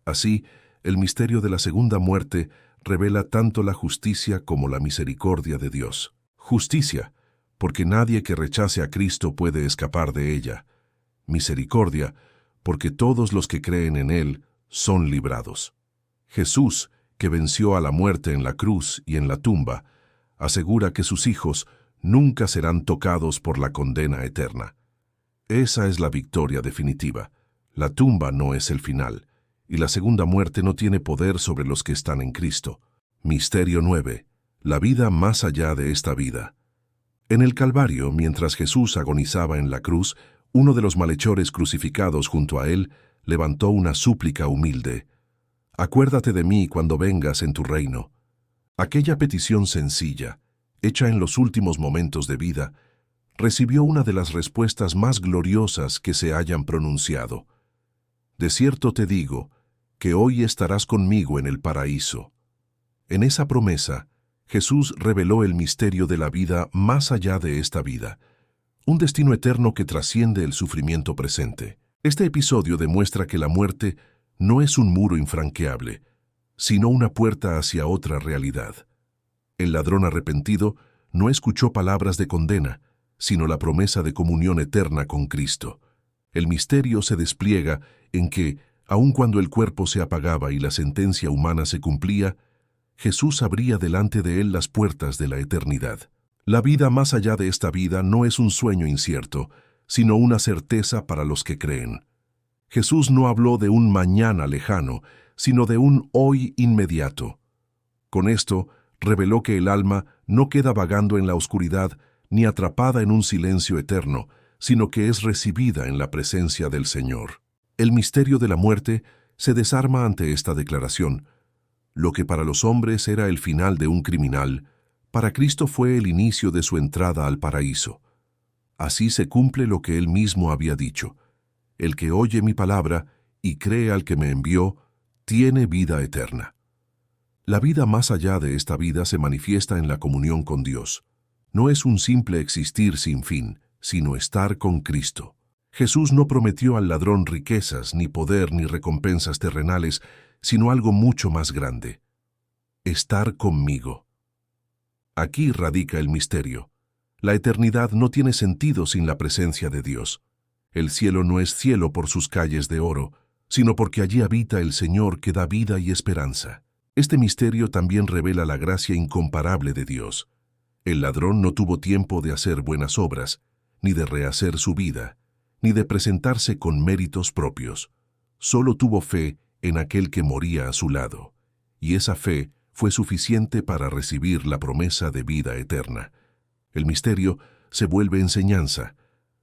Así, el misterio de la segunda muerte revela tanto la justicia como la misericordia de Dios. Justicia, porque nadie que rechace a Cristo puede escapar de ella. Misericordia, porque todos los que creen en Él son librados. Jesús, que venció a la muerte en la cruz y en la tumba, asegura que sus hijos nunca serán tocados por la condena eterna. Esa es la victoria definitiva. La tumba no es el final, y la segunda muerte no tiene poder sobre los que están en Cristo. Misterio 9. La vida más allá de esta vida. En el Calvario, mientras Jesús agonizaba en la cruz, uno de los malhechores crucificados junto a él levantó una súplica humilde: «Acuérdate de mí cuando vengas en tu reino». Aquella petición sencilla, hecha en los últimos momentos de vida, recibió una de las respuestas más gloriosas que se hayan pronunciado. «De cierto te digo, que hoy estarás conmigo en el paraíso». En esa promesa, Jesús reveló el misterio de la vida más allá de esta vida, un destino eterno que trasciende el sufrimiento presente. Este episodio demuestra que la muerte no es un muro infranqueable, sino una puerta hacia otra realidad. El ladrón arrepentido no escuchó palabras de condena, sino la promesa de comunión eterna con Cristo. El misterio se despliega en que, aun cuando el cuerpo se apagaba y la sentencia humana se cumplía, Jesús abría delante de él las puertas de la eternidad. La vida más allá de esta vida no es un sueño incierto, sino una certeza para los que creen. Jesús no habló de un mañana lejano, sino de un hoy inmediato. Con esto, reveló que el alma no queda vagando en la oscuridad ni atrapada en un silencio eterno, sino que es recibida en la presencia del Señor. El misterio de la muerte se desarma ante esta declaración. Lo que para los hombres era el final de un criminal, para Cristo fue el inicio de su entrada al paraíso. Así se cumple lo que Él mismo había dicho: «El que oye mi palabra y cree al que me envió, tiene vida eterna». La vida más allá de esta vida se manifiesta en la comunión con Dios. no es un simple existir sin fin, sino estar con Cristo. Jesús no prometió al ladrón riquezas, ni poder, ni recompensas terrenales, sino algo mucho más grande: estar conmigo. Aquí radica el misterio. La eternidad no tiene sentido sin la presencia de Dios. El cielo no es cielo por sus calles de oro, sino porque allí habita el Señor que da vida y esperanza. Este misterio también revela la gracia incomparable de Dios. El ladrón no tuvo tiempo de hacer buenas obras, ni de rehacer su vida, ni de presentarse con méritos propios. Solo tuvo fe en aquel que moría a su lado, y esa fe fue suficiente para recibir la promesa de vida eterna. El misterio se vuelve enseñanza.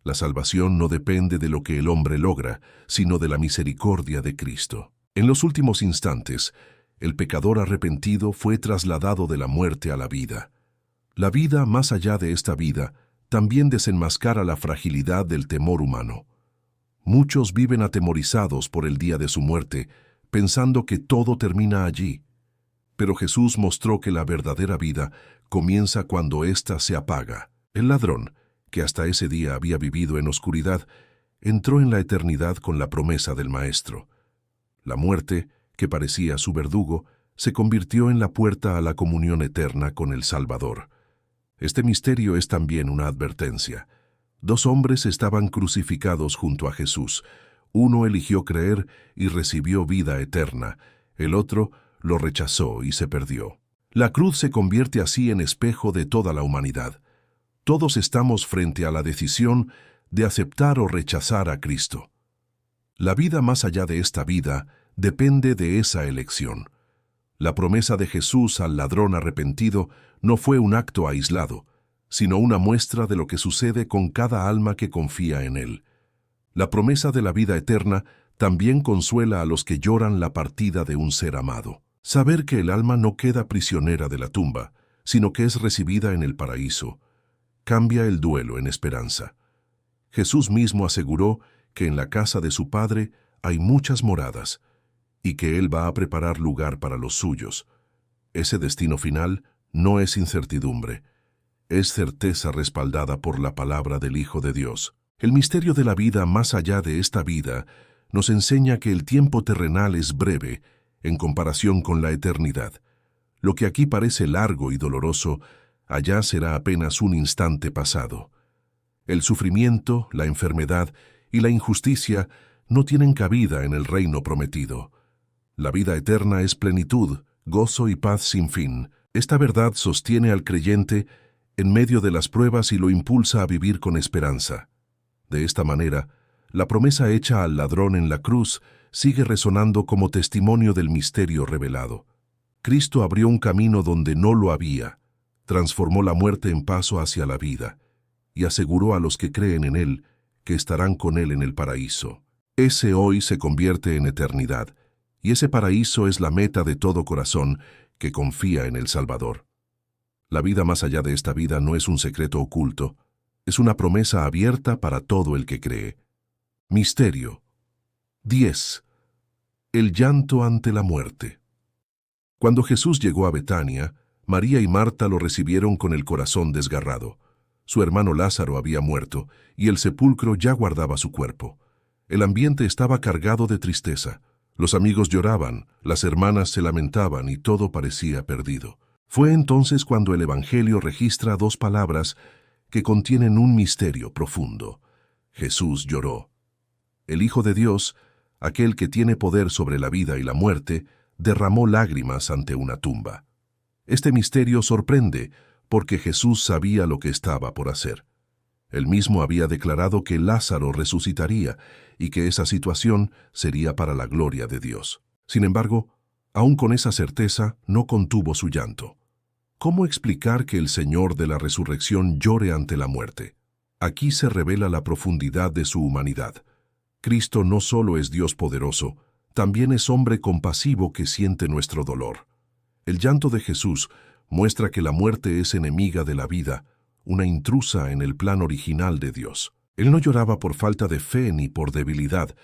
La salvación no depende de lo que el hombre logra, sino de la misericordia de Cristo. En los últimos instantes, el pecador arrepentido fue trasladado de la muerte a la vida. La vida más allá de esta vida también desenmascara la fragilidad del temor humano. Muchos viven atemorizados por el día de su muerte, pensando que todo termina allí. Pero Jesús mostró que la verdadera vida comienza cuando ésta se apaga. El ladrón, que hasta ese día había vivido en oscuridad, entró en la eternidad con la promesa del Maestro. La muerte, que parecía su verdugo, se convirtió en la puerta a la comunión eterna con el Salvador. Este misterio es también una advertencia. 2 hombres estaban crucificados junto a Jesús. Uno eligió creer y recibió vida eterna. El otro lo rechazó y se perdió. La cruz se convierte así en espejo de toda la humanidad. Todos estamos frente a la decisión de aceptar o rechazar a Cristo. La vida más allá de esta vida depende de esa elección. La promesa de Jesús al ladrón arrepentido no fue un acto aislado, sino una muestra de lo que sucede con cada alma que confía en Él. La promesa de la vida eterna también consuela a los que lloran la partida de un ser amado. Saber que el alma no queda prisionera de la tumba, sino que es recibida en el paraíso, cambia el duelo en esperanza. Jesús mismo aseguró que en la casa de su Padre hay muchas moradas, y que Él va a preparar lugar para los suyos. Ese destino final no es incertidumbre, es certeza respaldada por la palabra del Hijo de Dios. El misterio de la vida más allá de esta vida nos enseña que el tiempo terrenal es breve en comparación con la eternidad. Lo que aquí parece largo y doloroso, allá será apenas un instante pasado. El sufrimiento, la enfermedad y la injusticia no tienen cabida en el reino prometido. La vida eterna es plenitud, gozo y paz sin fin. Esta verdad sostiene al creyente en medio de las pruebas y lo impulsa a vivir con esperanza. De esta manera, la promesa hecha al ladrón en la cruz sigue resonando como testimonio del misterio revelado. Cristo abrió un camino donde no lo había, transformó la muerte en paso hacia la vida, y aseguró a los que creen en Él que estarán con Él en el paraíso. Ese hoy se convierte en eternidad, y ese paraíso es la meta de todo corazón que confía en el Salvador. La vida más allá de esta vida no es un secreto oculto, es una promesa abierta para todo el que cree. Misterio 10. El llanto ante la muerte. Cuando Jesús llegó a Betania, María y Marta lo recibieron con el corazón desgarrado. Su hermano Lázaro había muerto, y el sepulcro ya guardaba su cuerpo. El ambiente estaba cargado de tristeza. Los amigos lloraban, las hermanas se lamentaban y todo parecía perdido. Fue entonces cuando el Evangelio registra 2 palabras que contienen un misterio profundo. Jesús lloró. El Hijo de Dios, aquel que tiene poder sobre la vida y la muerte, derramó lágrimas ante una tumba. Este misterio sorprende porque Jesús sabía lo que estaba por hacer. Él mismo había declarado que Lázaro resucitaría y que esa situación sería para la gloria de Dios. Sin embargo, aún con esa certeza, no contuvo su llanto. ¿Cómo explicar que el Señor de la resurrección llore ante la muerte? Aquí se revela la profundidad de su humanidad. Cristo no solo es Dios poderoso, también es hombre compasivo que siente nuestro dolor. El llanto de Jesús muestra que la muerte es enemiga de la vida, una intrusa en el plan original de Dios. Él no lloraba por falta de fe ni por debilidad,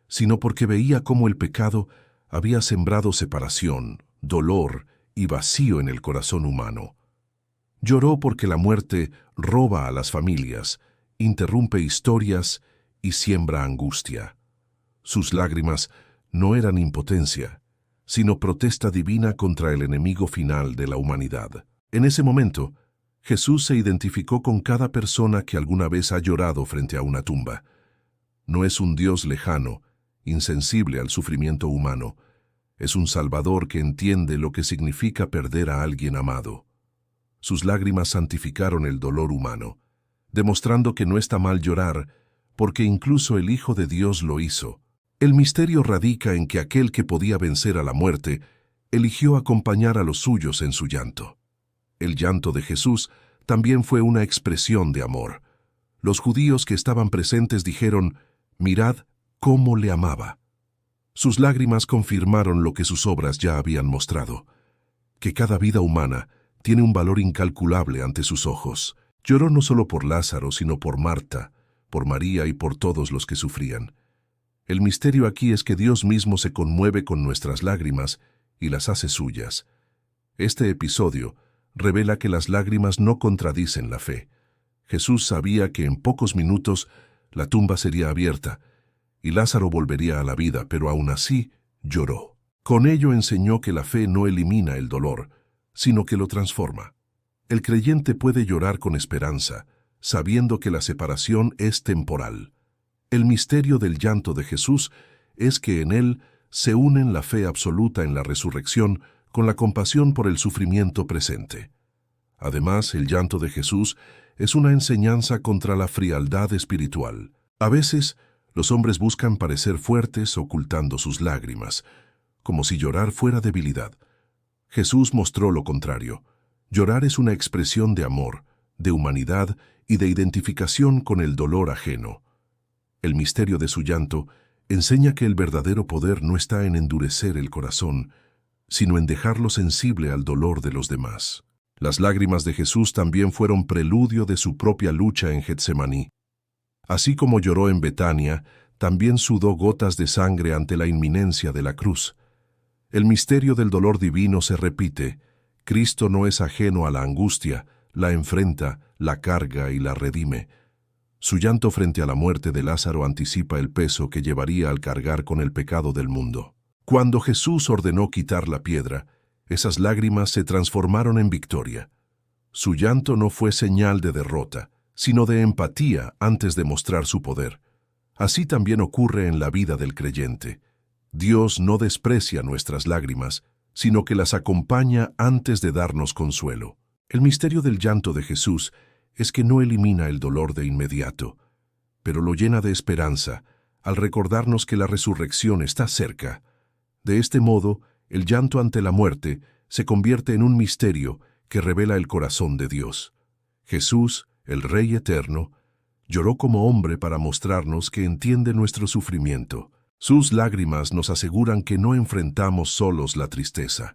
sino porque veía cómo el pecado había sembrado separación, dolor y vacío en el corazón humano. Lloró porque la muerte roba a las familias, interrumpe historias y siembra angustia. Sus lágrimas no eran impotencia, sino protesta divina contra el enemigo final de la humanidad. En ese momento, Jesús se identificó con cada persona que alguna vez ha llorado frente a una tumba. No es un Dios lejano, insensible al sufrimiento humano. Es un Salvador que entiende lo que significa perder a alguien amado. Sus lágrimas santificaron el dolor humano, demostrando que no está mal llorar, porque incluso el Hijo de Dios lo hizo. El misterio radica en que aquel que podía vencer a la muerte eligió acompañar a los suyos en su llanto. El llanto de Jesús también fue una expresión de amor. Los judíos que estaban presentes dijeron: «Mirad cómo le amaba». Sus lágrimas confirmaron lo que sus obras ya habían mostrado, que cada vida humana tiene un valor incalculable ante sus ojos. Lloró no solo por Lázaro, sino por Marta, por María y por todos los que sufrían. El misterio aquí es que Dios mismo se conmueve con nuestras lágrimas y las hace suyas. Este episodio revela que las lágrimas no contradicen la fe. Jesús sabía que en pocos minutos la tumba sería abierta y Lázaro volvería a la vida, pero aún así lloró. Con ello enseñó que la fe no elimina el dolor, sino que lo transforma. El creyente puede llorar con esperanza, sabiendo que la separación es temporal. El misterio del llanto de Jesús es que en él se unen la fe absoluta en la resurrección con la compasión por el sufrimiento presente. Además, el llanto de Jesús es una enseñanza contra la frialdad espiritual. A veces, los hombres buscan parecer fuertes ocultando sus lágrimas, como si llorar fuera debilidad. Jesús mostró lo contrario. Llorar es una expresión de amor, de humanidad y de identificación con el dolor ajeno. El misterio de su llanto enseña que el verdadero poder no está en endurecer el corazón, sino en dejarlo sensible al dolor de los demás. Las lágrimas de Jesús también fueron preludio de su propia lucha en Getsemaní. Así como lloró en Betania, también sudó gotas de sangre ante la inminencia de la cruz. El misterio del dolor divino se repite. Cristo no es ajeno a la angustia, la enfrenta, la carga y la redime. Su llanto frente a la muerte de Lázaro anticipa el peso que llevaría al cargar con el pecado del mundo. Cuando Jesús ordenó quitar la piedra, esas lágrimas se transformaron en victoria. Su llanto no fue señal de derrota, sino de empatía antes de mostrar su poder. Así también ocurre en la vida del creyente. Dios no desprecia nuestras lágrimas, sino que las acompaña antes de darnos consuelo. El misterio del llanto de Jesús es que no elimina el dolor de inmediato, pero lo llena de esperanza al recordarnos que la resurrección está cerca. De este modo, el llanto ante la muerte se convierte en un misterio que revela el corazón de Dios. Jesús, el Rey eterno, lloró como hombre para mostrarnos que entiende nuestro sufrimiento. Sus lágrimas nos aseguran que no enfrentamos solos la tristeza,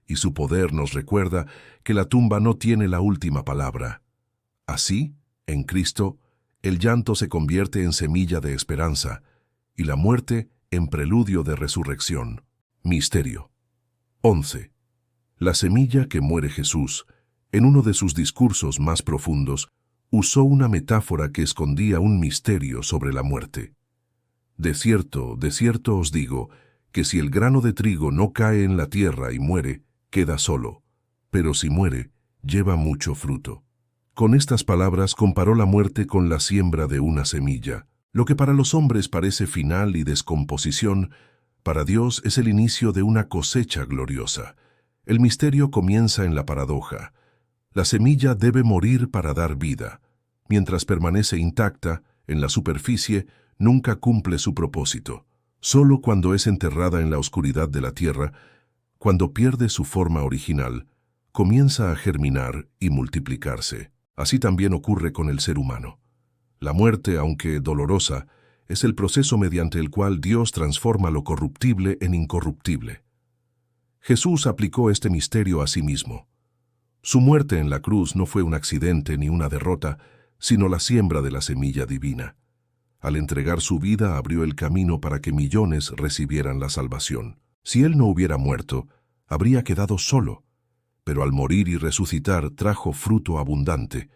y su poder nos recuerda que la tumba no tiene la última palabra. Así, en Cristo, el llanto se convierte en semilla de esperanza, y la muerte en preludio de resurrección. Misterio. 11. La semilla que muere Jesús, en uno de sus discursos más profundos, usó una metáfora que escondía un misterio sobre la muerte. De cierto os digo, que si el grano de trigo no cae en la tierra y muere, queda solo, pero si muere, lleva mucho fruto. Con estas palabras comparó la muerte con la siembra de una semilla. Lo que para los hombres parece final y descomposición, para Dios es el inicio de una cosecha gloriosa. El misterio comienza en la paradoja. La semilla debe morir para dar vida. Mientras permanece intacta, en la superficie, nunca cumple su propósito. Solo cuando es enterrada en la oscuridad de la tierra, cuando pierde su forma original, comienza a germinar y multiplicarse. Así también ocurre con el ser humano. La muerte, aunque dolorosa, es el proceso mediante el cual Dios transforma lo corruptible en incorruptible. Jesús aplicó este misterio a sí mismo. Su muerte en la cruz no fue un accidente ni una derrota, sino la siembra de la semilla divina. Al entregar su vida abrió el camino para que millones recibieran la salvación. Si él no hubiera muerto, habría quedado solo. pero al morir y resucitar trajo fruto abundante,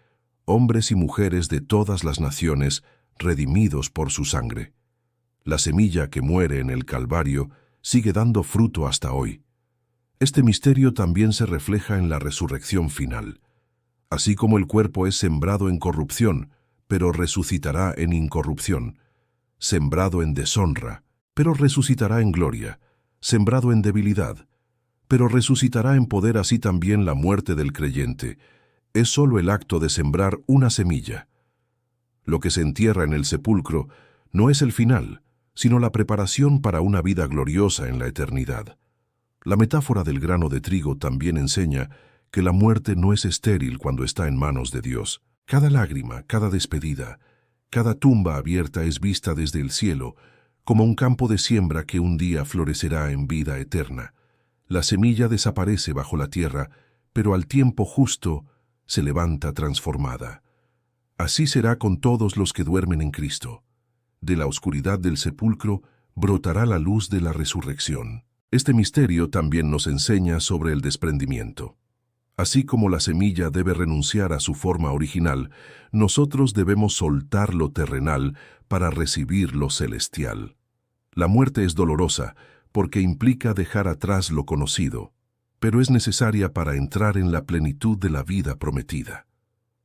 hombres y mujeres de todas las naciones redimidos por su sangre. La semilla que muere en el Calvario sigue dando fruto hasta hoy. Este misterio también se refleja en la resurrección final. Así como el cuerpo es sembrado en corrupción, pero resucitará en incorrupción, sembrado en deshonra, pero resucitará en gloria, sembrado en debilidad, pero resucitará en poder. Así también la muerte del creyente es solo el acto de sembrar una semilla. Lo que se entierra en el sepulcro no es el final, sino la preparación para una vida gloriosa en la eternidad. La metáfora del grano de trigo también enseña que la muerte no es estéril cuando está en manos de Dios. Cada lágrima, cada despedida, cada tumba abierta es vista desde el cielo como un campo de siembra que un día florecerá en vida eterna. La semilla desaparece bajo la tierra, pero al tiempo justo se levanta transformada. Así será con todos los que duermen en Cristo. De la oscuridad del sepulcro brotará la luz de la resurrección. Este misterio también nos enseña sobre el desprendimiento. Así como la semilla debe renunciar a su forma original, nosotros debemos soltar lo terrenal para recibir lo celestial. La muerte es dolorosa porque implica dejar atrás lo conocido, pero es necesaria para entrar en la plenitud de la vida prometida.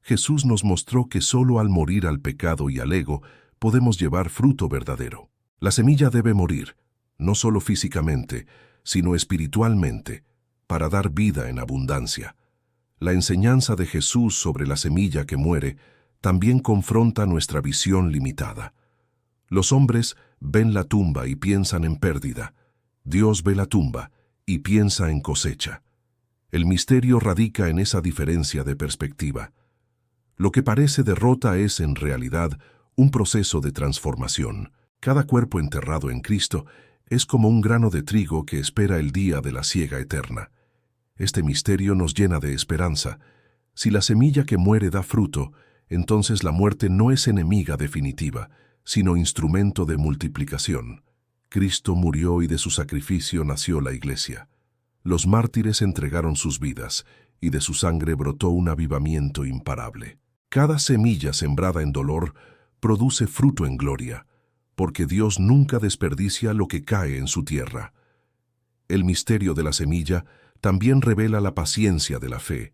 Jesús nos mostró que solo al morir al pecado y al ego podemos llevar fruto verdadero. La semilla debe morir, no solo físicamente, sino espiritualmente, para dar vida en abundancia. La enseñanza de Jesús sobre la semilla que muere también confronta nuestra visión limitada. Los hombres ven la tumba y piensan en pérdida. Dios ve la tumba y piensa en cosecha. El misterio radica en esa diferencia de perspectiva. Lo que parece derrota es, en realidad, un proceso de transformación. Cada cuerpo enterrado en Cristo es como un grano de trigo que espera el día de la siega eterna. Este misterio nos llena de esperanza. Si la semilla que muere da fruto, entonces la muerte no es enemiga definitiva, sino instrumento de multiplicación. Cristo murió y de su sacrificio nació la Iglesia. Los mártires entregaron sus vidas y de su sangre brotó un avivamiento imparable. Cada semilla sembrada en dolor produce fruto en gloria, porque Dios nunca desperdicia lo que cae en su tierra. El misterio de la semilla también revela la paciencia de la fe.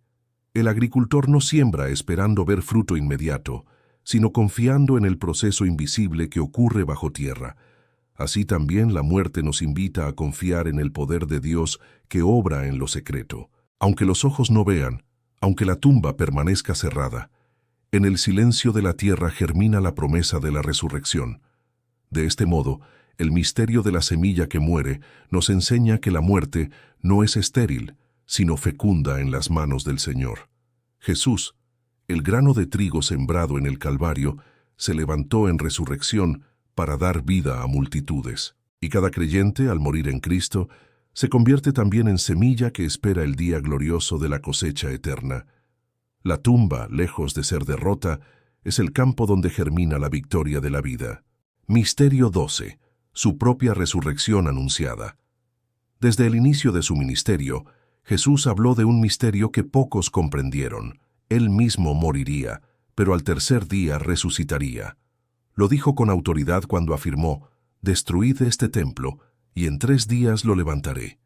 El agricultor no siembra esperando ver fruto inmediato, sino confiando en el proceso invisible que ocurre bajo tierra. Así también la muerte nos invita a confiar en el poder de Dios que obra en lo secreto. Aunque los ojos no vean, aunque la tumba permanezca cerrada, en el silencio de la tierra germina la promesa de la resurrección. De este modo, el misterio de la semilla que muere nos enseña que la muerte no es estéril, sino fecunda en las manos del Señor. Jesús, el grano de trigo sembrado en el Calvario, se levantó en resurrección para dar vida a multitudes. Y cada creyente, al morir en Cristo, se convierte también en semilla que espera el día glorioso de la cosecha eterna. La tumba, lejos de ser derrota, es el campo donde germina la victoria de la vida. Misterio 12. Su propia resurrección anunciada. Desde el inicio de su ministerio, Jesús habló de un misterio que pocos comprendieron. Él mismo moriría, pero al tercer día resucitaría. Lo dijo con autoridad cuando afirmó: «Destruid este templo, y en 3 días lo levantaré».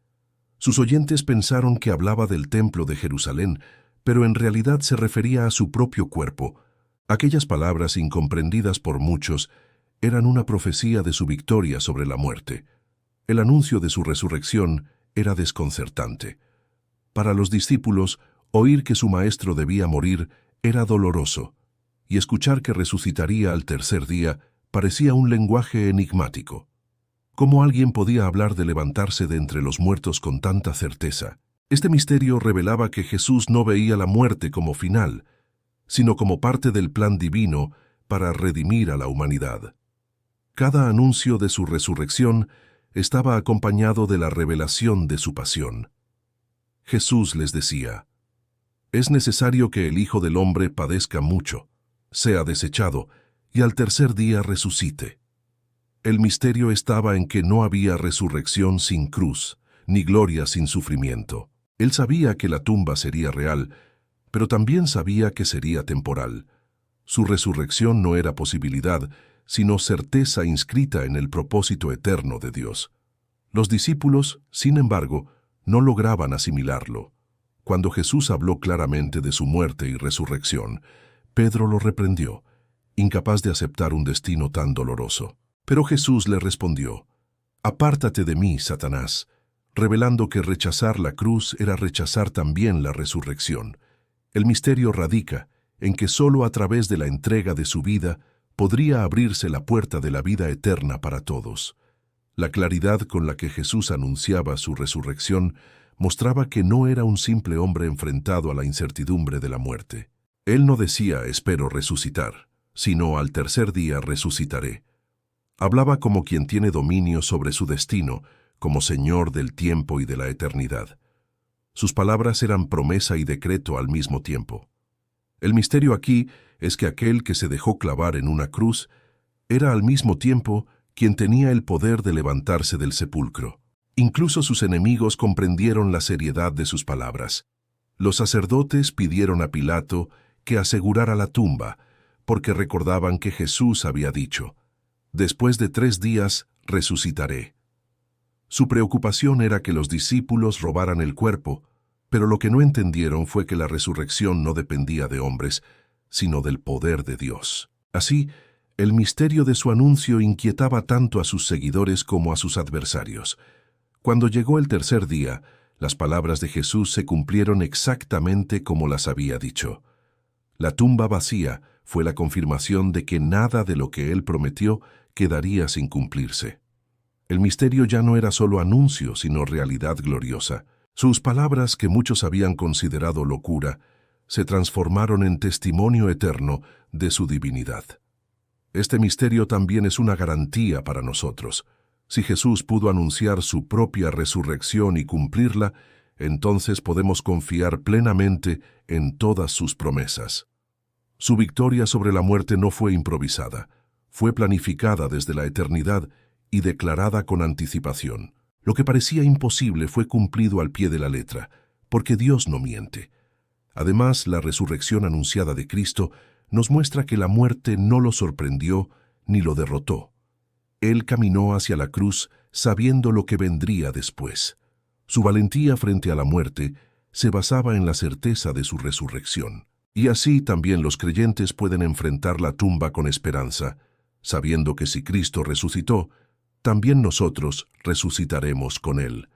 Sus oyentes pensaron que hablaba del templo de Jerusalén, pero en realidad se refería a su propio cuerpo. Aquellas palabras, incomprendidas por muchos, eran una profecía de su victoria sobre la muerte. El anuncio de su resurrección era desconcertante. Para los discípulos, oír que su maestro debía morir era doloroso, y escuchar que resucitaría al tercer día parecía un lenguaje enigmático. ¿Cómo alguien podía hablar de levantarse de entre los muertos con tanta certeza? Este misterio revelaba que Jesús no veía la muerte como final, sino como parte del plan divino para redimir a la humanidad. Cada anuncio de su resurrección estaba acompañado de la revelación de su pasión. Jesús les decía: «Es necesario que el Hijo del Hombre padezca mucho, sea desechado, y al tercer día resucite». El misterio estaba en que no había resurrección sin cruz, ni gloria sin sufrimiento. Él sabía que la tumba sería real, pero también sabía que sería temporal. Su resurrección no era posibilidad, sino certeza inscrita en el propósito eterno de Dios. Los discípulos, sin embargo, no lograban asimilarlo. Cuando Jesús habló claramente de su muerte y resurrección, Pedro lo reprendió, incapaz de aceptar un destino tan doloroso. Pero Jesús le respondió: «Apártate de mí, Satanás», revelando que rechazar la cruz era rechazar también la resurrección. El misterio radica en que solo a través de la entrega de su vida podría abrirse la puerta de la vida eterna para todos. La claridad con la que Jesús anunciaba su resurrección mostraba que no era un simple hombre enfrentado a la incertidumbre de la muerte. Él no decía «espero resucitar», sino «al tercer día resucitaré». Hablaba como quien tiene dominio sobre su destino, como Señor del tiempo y de la eternidad. Sus palabras eran promesa y decreto al mismo tiempo. El misterio aquí es que aquel que se dejó clavar en una cruz era al mismo tiempo quien tenía el poder de levantarse del sepulcro. Incluso sus enemigos comprendieron la seriedad de sus palabras. Los sacerdotes pidieron a Pilato que asegurara la tumba, porque recordaban que Jesús había dicho: «Después de 3 días resucitaré». Su preocupación era que los discípulos robaran el cuerpo, pero lo que no entendieron fue que la resurrección no dependía de hombres, sino del poder de Dios. Así, el misterio de su anuncio inquietaba tanto a sus seguidores como a sus adversarios. Cuando llegó el tercer día, las palabras de Jesús se cumplieron exactamente como las había dicho. La tumba vacía fue la confirmación de que nada de lo que él prometió quedaría sin cumplirse. El misterio ya no era solo anuncio, sino realidad gloriosa. Sus palabras, que muchos habían considerado locura, se transformaron en testimonio eterno de su divinidad. Este misterio también es una garantía para nosotros. Si Jesús pudo anunciar su propia resurrección y cumplirla, entonces podemos confiar plenamente en todas sus promesas. Su victoria sobre la muerte no fue improvisada, fue planificada desde la eternidad y declarada con anticipación. Lo que parecía imposible fue cumplido al pie de la letra, porque Dios no miente. Además, la resurrección anunciada de Cristo nos muestra que la muerte no lo sorprendió ni lo derrotó. Él caminó hacia la cruz sabiendo lo que vendría después. Su valentía frente a la muerte se basaba en la certeza de su resurrección. Y así también los creyentes pueden enfrentar la tumba con esperanza, sabiendo que si Cristo resucitó, también nosotros resucitaremos con Él.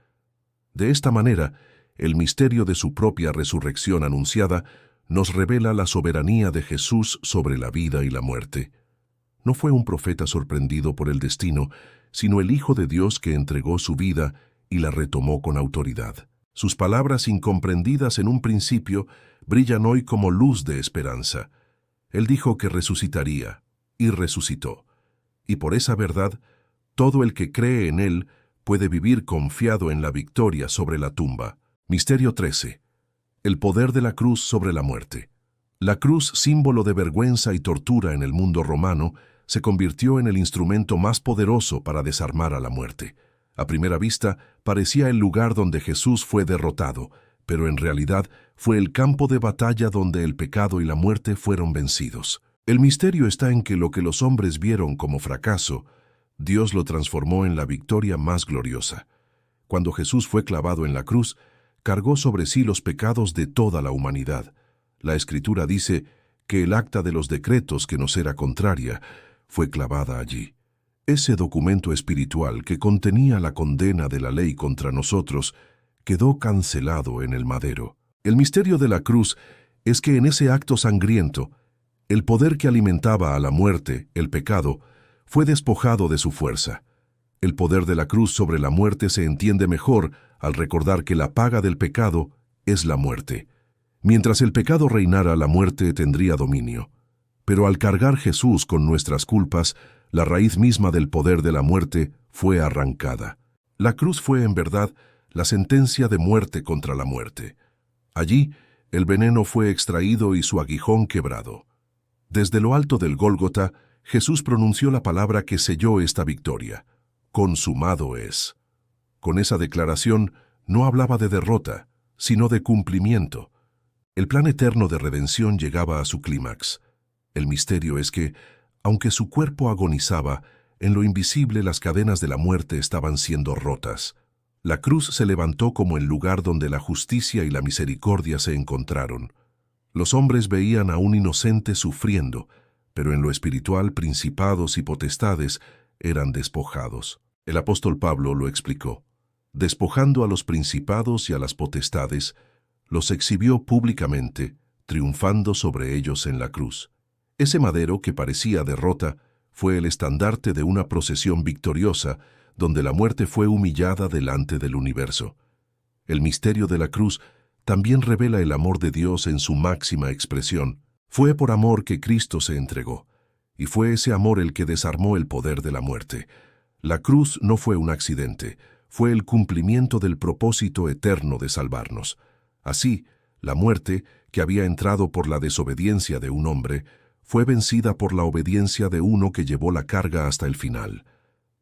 De esta manera, el misterio de su propia resurrección anunciada nos revela la soberanía de Jesús sobre la vida y la muerte. No fue un profeta sorprendido por el destino, sino el Hijo de Dios que entregó su vida y la retomó con autoridad. Sus palabras incomprendidas en un principio brillan hoy como luz de esperanza. Él dijo que resucitaría, y resucitó. Y por esa verdad, todo el que cree en Él puede vivir confiado en la victoria sobre la tumba. Misterio 13. El poder de la cruz sobre la muerte. La cruz, símbolo de vergüenza y tortura en el mundo romano, se convirtió en el instrumento más poderoso para desarmar a la muerte. A primera vista, parecía el lugar donde Jesús fue derrotado, pero en realidad fue el campo de batalla donde el pecado y la muerte fueron vencidos. El misterio está en que lo que los hombres vieron como fracaso, Dios lo transformó en la victoria más gloriosa. Cuando Jesús fue clavado en la cruz, cargó sobre sí los pecados de toda la humanidad. La Escritura dice que el acta de los decretos, que nos era contraria, fue clavada allí. Ese documento espiritual que contenía la condena de la ley contra nosotros quedó cancelado en el madero. El misterio de la cruz es que en ese acto sangriento, el poder que alimentaba a la muerte, el pecado, fue despojado de su fuerza. El poder de la cruz sobre la muerte se entiende mejor al recordar que la paga del pecado es la muerte. Mientras el pecado reinara, la muerte tendría dominio. Pero al cargar Jesús con nuestras culpas, la raíz misma del poder de la muerte fue arrancada. La cruz fue, en verdad, la sentencia de muerte contra la muerte. Allí, el veneno fue extraído y su aguijón quebrado. Desde lo alto del Gólgota, Jesús pronunció la palabra que selló esta victoria: consumado es. Con esa declaración, no hablaba de derrota, sino de cumplimiento. El plan eterno de redención llegaba a su clímax. El misterio es que, aunque su cuerpo agonizaba, en lo invisible las cadenas de la muerte estaban siendo rotas. La cruz se levantó como el lugar donde la justicia y la misericordia se encontraron. Los hombres veían a un inocente sufriendo, pero en lo espiritual principados y potestades eran despojados. El apóstol Pablo lo explicó. Despojando a los principados y a las potestades, los exhibió públicamente, triunfando sobre ellos en la cruz. Ese madero que parecía derrota fue el estandarte de una procesión victoriosa, donde la muerte fue humillada delante del universo. El misterio de la cruz también revela el amor de Dios en su máxima expresión. Fue por amor que Cristo se entregó, y fue ese amor el que desarmó el poder de la muerte. La cruz no fue un accidente, fue el cumplimiento del propósito eterno de salvarnos. Así, la muerte, que había entrado por la desobediencia de un hombre, fue vencida por la obediencia de uno que llevó la carga hasta el final.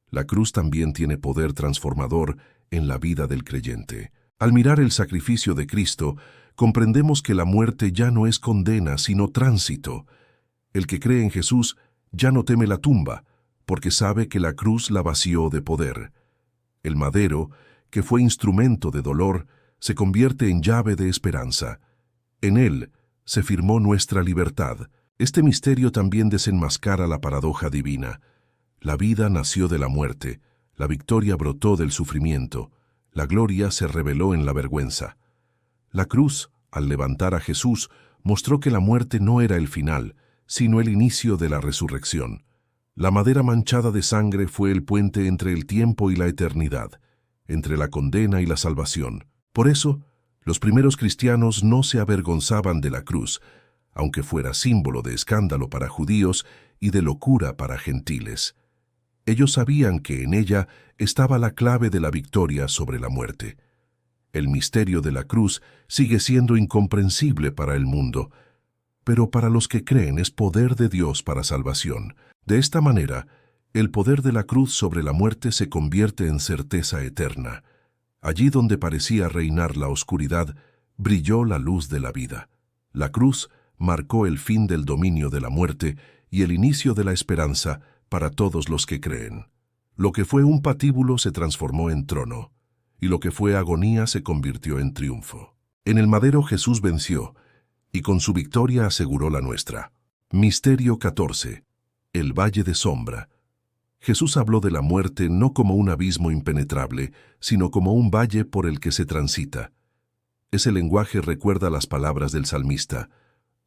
La cruz también tiene poder transformador en la vida del creyente. Al mirar el sacrificio de Cristo, comprendemos que la muerte ya no es condena, sino tránsito. El que cree en Jesús ya no teme la tumba, porque sabe que la cruz la vació de poder. El madero, que fue instrumento de dolor, se convierte en llave de esperanza. En él se firmó nuestra libertad. Este misterio también desenmascara la paradoja divina. La vida nació de la muerte, la victoria brotó del sufrimiento, la gloria se reveló en la vergüenza. La cruz, al levantar a Jesús, mostró que la muerte no era el final, sino el inicio de la resurrección. La madera manchada de sangre fue el puente entre el tiempo y la eternidad, entre la condena y la salvación. Por eso, los primeros cristianos no se avergonzaban de la cruz, aunque fuera símbolo de escándalo para judíos y de locura para gentiles. Ellos sabían que en ella estaba la clave de la victoria sobre la muerte. El misterio de la cruz sigue siendo incomprensible para el mundo, pero para los que creen es poder de Dios para salvación. De esta manera, el poder de la cruz sobre la muerte se convierte en certeza eterna. Allí donde parecía reinar la oscuridad, brilló la luz de la vida. La cruz marcó el fin del dominio de la muerte y el inicio de la esperanza para todos los que creen. Lo que fue un patíbulo se transformó en trono, y lo que fue agonía se convirtió en triunfo. En el madero Jesús venció, y con su victoria aseguró la nuestra. Misterio 14. El valle de sombra. Jesús habló de la muerte no como un abismo impenetrable, sino como un valle por el que se transita. Ese lenguaje recuerda las palabras del salmista: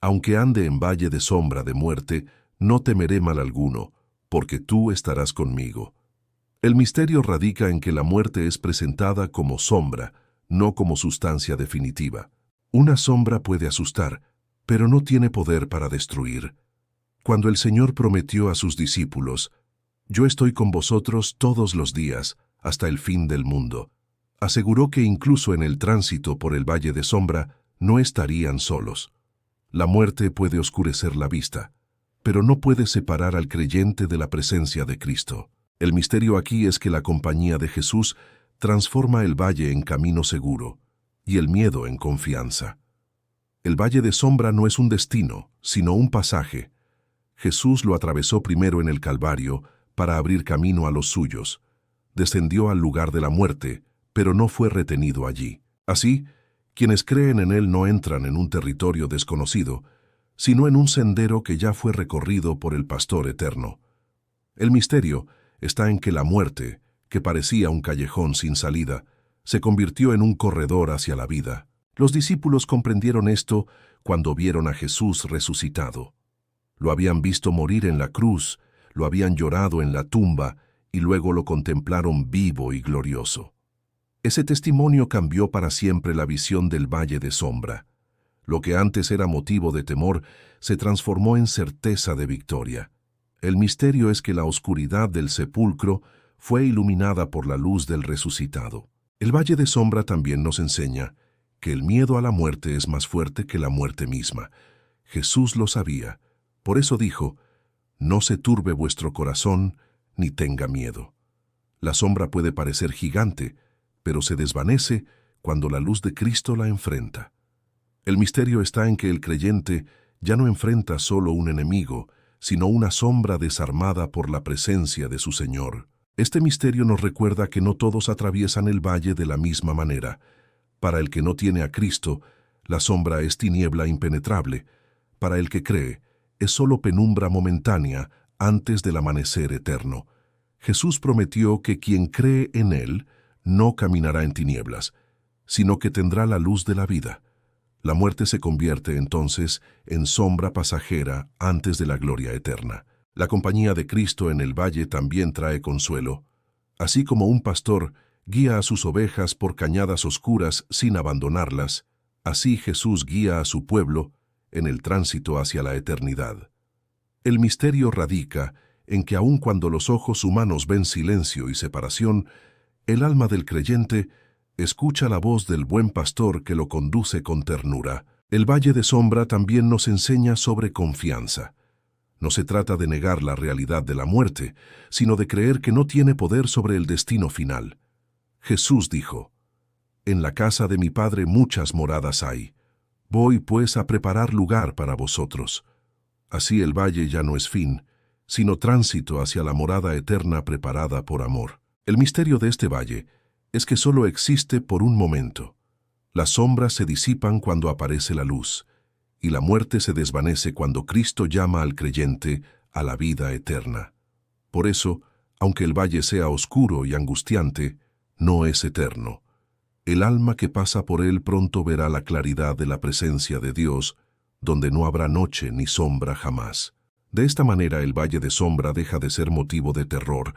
aunque ande en valle de sombra de muerte, no temeré mal alguno, porque tú estarás conmigo. El misterio radica en que la muerte es presentada como sombra, no como sustancia definitiva. Una sombra puede asustar, pero no tiene poder para destruir. Cuando el Señor prometió a sus discípulos: «Yo estoy con vosotros todos los días, hasta el fin del mundo», aseguró que incluso en el tránsito por el valle de sombra no estarían solos. La muerte puede oscurecer la vista, pero no puede separar al creyente de la presencia de Cristo. El misterio aquí es que la compañía de Jesús transforma el valle en camino seguro y el miedo en confianza. El valle de sombra no es un destino, sino un pasaje. Jesús lo atravesó primero en el Calvario para abrir camino a los suyos. Descendió al lugar de la muerte, pero no fue retenido allí. Así, quienes creen en él no entran en un territorio desconocido, sino en un sendero que ya fue recorrido por el Pastor eterno. El misterio está en que la muerte, que parecía un callejón sin salida, se convirtió en un corredor hacia la vida. Los discípulos comprendieron esto cuando vieron a Jesús resucitado. Lo habían visto morir en la cruz, lo habían llorado en la tumba y luego lo contemplaron vivo y glorioso. Ese testimonio cambió para siempre la visión del valle de sombra. Lo que antes era motivo de temor se transformó en certeza de victoria. El misterio es que la oscuridad del sepulcro fue iluminada por la luz del resucitado. El valle de sombra también nos enseña que el miedo a la muerte es más fuerte que la muerte misma. Jesús lo sabía. Por eso dijo: «No se turbe vuestro corazón, ni tenga miedo». La sombra puede parecer gigante, pero se desvanece cuando la luz de Cristo la enfrenta. El misterio está en que el creyente ya no enfrenta solo un enemigo, sino una sombra desarmada por la presencia de su Señor. Este misterio nos recuerda que no todos atraviesan el valle de la misma manera. Para el que no tiene a Cristo, la sombra es tiniebla impenetrable. Para el que cree, es solo penumbra momentánea antes del amanecer eterno. Jesús prometió que quien cree en Él no caminará en tinieblas, sino que tendrá la luz de la vida. La muerte se convierte entonces en sombra pasajera antes de la gloria eterna. La compañía de Cristo en el valle también trae consuelo. Así como un pastor guía a sus ovejas por cañadas oscuras sin abandonarlas, así Jesús guía a su pueblo en el tránsito hacia la eternidad. El misterio radica en que aun cuando los ojos humanos ven silencio y separación, el alma del creyente escucha la voz del buen pastor que lo conduce con ternura. El valle de sombra también nos enseña sobre confianza. No se trata de negar la realidad de la muerte, sino de creer que no tiene poder sobre el destino final. Jesús dijo: «En la casa de mi Padre muchas moradas hay. Voy pues a preparar lugar para vosotros». Así el valle ya no es fin, sino tránsito hacia la morada eterna preparada por amor. El misterio de este valle es que solo existe por un momento. Las sombras se disipan cuando aparece la luz, y la muerte se desvanece cuando Cristo llama al creyente a la vida eterna. Por eso, aunque el valle sea oscuro y angustiante, no es eterno. El alma que pasa por él pronto verá la claridad de la presencia de Dios, donde no habrá noche ni sombra jamás. De esta manera el valle de sombra deja de ser motivo de terror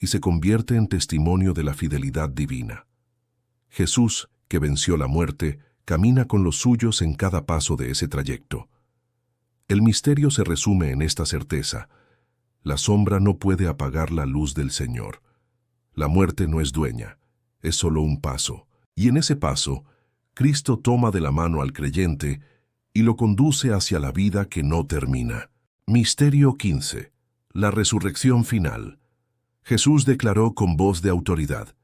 y se convierte en testimonio de la fidelidad divina. Jesús, que venció la muerte, camina con los suyos en cada paso de ese trayecto. El misterio se resume en esta certeza: la sombra no puede apagar la luz del Señor. La muerte no es dueña, es solo un paso, y en ese paso, Cristo toma de la mano al creyente y lo conduce hacia la vida que no termina. Misterio 15. La resurrección final. Jesús declaró con voz de autoridad: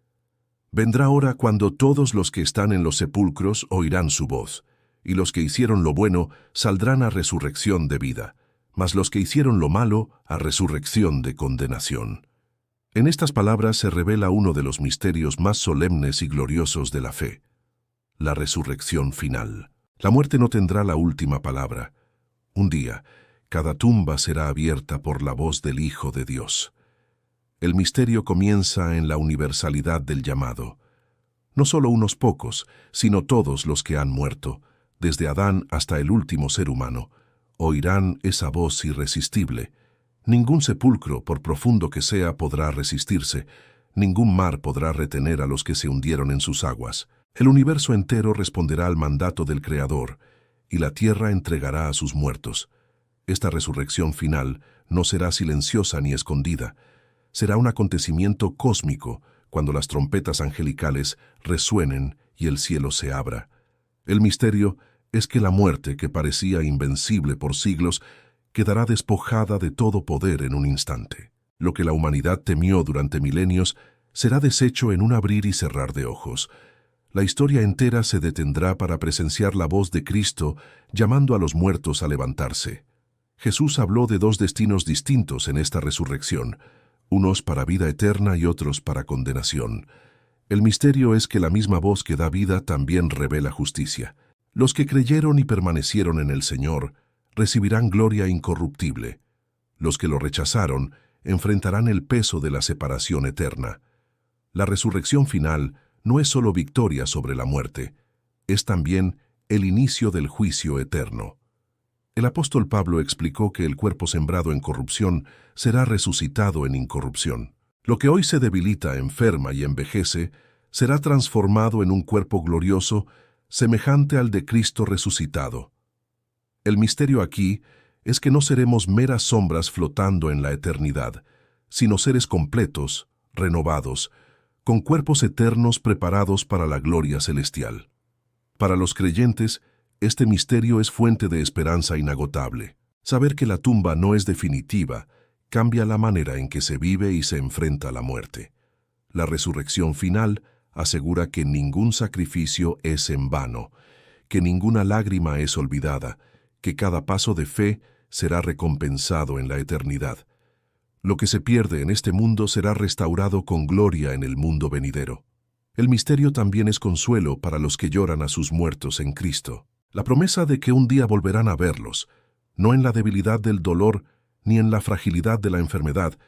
«Vendrá hora cuando todos los que están en los sepulcros oirán su voz, y los que hicieron lo bueno saldrán a resurrección de vida, mas los que hicieron lo malo a resurrección de condenación». En estas palabras se revela uno de los misterios más solemnes y gloriosos de la fe: la resurrección final. La muerte no tendrá la última palabra. Un día, cada tumba será abierta por la voz del Hijo de Dios. El misterio comienza en la universalidad del llamado. No solo unos pocos, sino todos los que han muerto, desde Adán hasta el último ser humano, oirán esa voz irresistible. Ningún sepulcro, por profundo que sea, podrá resistirse. Ningún mar podrá retener a los que se hundieron en sus aguas. El universo entero responderá al mandato del Creador, y la tierra entregará a sus muertos. Esta resurrección final no será silenciosa ni escondida. Será un acontecimiento cósmico cuando las trompetas angelicales resuenen y el cielo se abra. El misterio es que la muerte, que parecía invencible por siglos, quedará despojada de todo poder en un instante. Lo que la humanidad temió durante milenios será deshecho en un abrir y cerrar de ojos. La historia entera se detendrá para presenciar la voz de Cristo llamando a los muertos a levantarse. Jesús habló de dos destinos distintos en esta resurrección, unos para vida eterna y otros para condenación. El misterio es que la misma voz que da vida también revela justicia. Los que creyeron y permanecieron en el Señor recibirán gloria incorruptible. Los que lo rechazaron enfrentarán el peso de la separación eterna. La resurrección final no es solo victoria sobre la muerte, es también el inicio del juicio eterno. El apóstol Pablo explicó que el cuerpo sembrado en corrupción será resucitado en incorrupción. Lo que hoy se debilita, enferma y envejece, será transformado en un cuerpo glorioso, semejante al de Cristo resucitado. El misterio aquí es que no seremos meras sombras flotando en la eternidad, sino seres completos, renovados, con cuerpos eternos preparados para la gloria celestial. Para los creyentes, este misterio es fuente de esperanza inagotable. Saber que la tumba no es definitiva cambia la manera en que se vive y se enfrenta a la muerte. La resurrección final asegura que ningún sacrificio es en vano, que ninguna lágrima es olvidada, que cada paso de fe será recompensado en la eternidad. Lo que se pierde en este mundo será restaurado con gloria en el mundo venidero. El misterio también es consuelo para los que lloran a sus muertos en Cristo. La promesa de que un día volverán a verlos, no en la debilidad del dolor ni en la fragilidad de la enfermedad,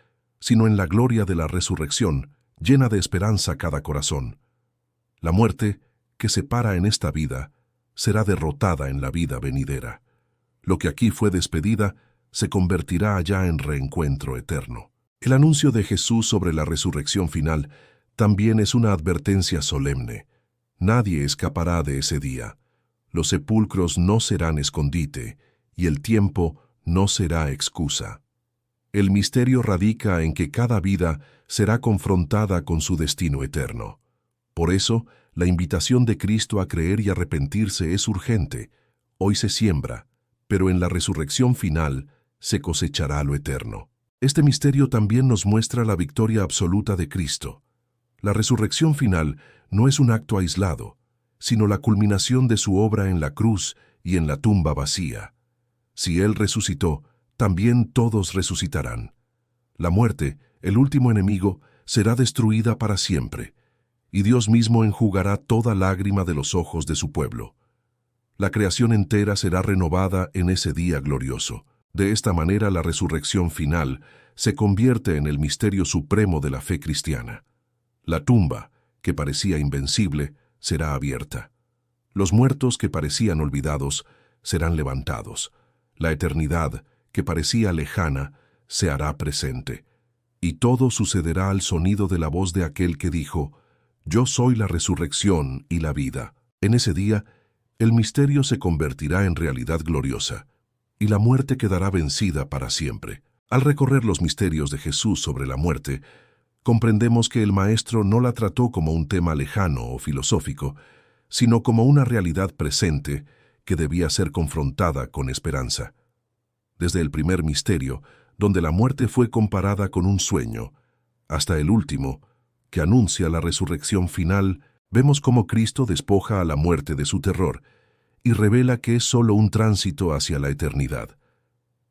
sino en la gloria de la resurrección, llena de esperanza cada corazón. La muerte, que se para en esta vida, será derrotada en la vida venidera. Lo que aquí fue despedida se convertirá allá en reencuentro eterno. El anuncio de Jesús sobre la resurrección final también es una advertencia solemne. Nadie escapará de ese día. Los sepulcros no serán escondite, y el tiempo no será excusa. El misterio radica en que cada vida será confrontada con su destino eterno. Por eso, la invitación de Cristo a creer y arrepentirse es urgente. Hoy se siembra, pero en la resurrección final se cosechará lo eterno. Este misterio también nos muestra la victoria absoluta de Cristo. La resurrección final no es un acto aislado, sino la culminación de su obra en la cruz y en la tumba vacía. Si Él resucitó, también todos resucitarán. La muerte, el último enemigo, será destruida para siempre, y Dios mismo enjugará toda lágrima de los ojos de su pueblo. La creación entera será renovada en ese día glorioso. De esta manera la resurrección final se convierte en el misterio supremo de la fe cristiana. La tumba, que parecía invencible, será abierta. Los muertos que parecían olvidados serán levantados. La eternidad, que parecía lejana, se hará presente. Y todo sucederá al sonido de la voz de aquel que dijo: «Yo soy la resurrección y la vida». En ese día, el misterio se convertirá en realidad gloriosa, y la muerte quedará vencida para siempre. Al recorrer los misterios de Jesús sobre la muerte, comprendemos que el Maestro no la trató como un tema lejano o filosófico, sino como una realidad presente que debía ser confrontada con esperanza. Desde el primer misterio, donde la muerte fue comparada con un sueño, hasta el último, que anuncia la resurrección final, vemos cómo Cristo despoja a la muerte de su terror y revela que es solo un tránsito hacia la eternidad.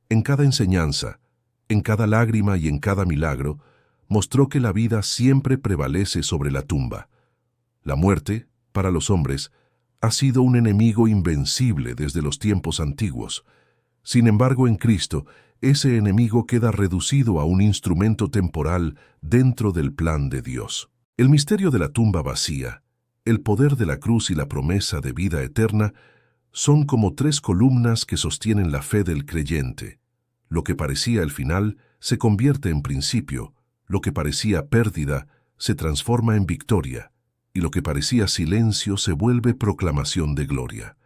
En cada enseñanza, en cada lágrima y en cada milagro, mostró que la vida siempre prevalece sobre la tumba. La muerte, para los hombres, ha sido un enemigo invencible desde los tiempos antiguos. Sin embargo, en Cristo, ese enemigo queda reducido a un instrumento temporal dentro del plan de Dios. El misterio de la tumba vacía, el poder de la cruz y la promesa de vida eterna son como tres columnas que sostienen la fe del creyente. Lo que parecía el final se convierte en principio, lo que parecía pérdida se transforma en victoria, y lo que parecía silencio se vuelve proclamación de gloria.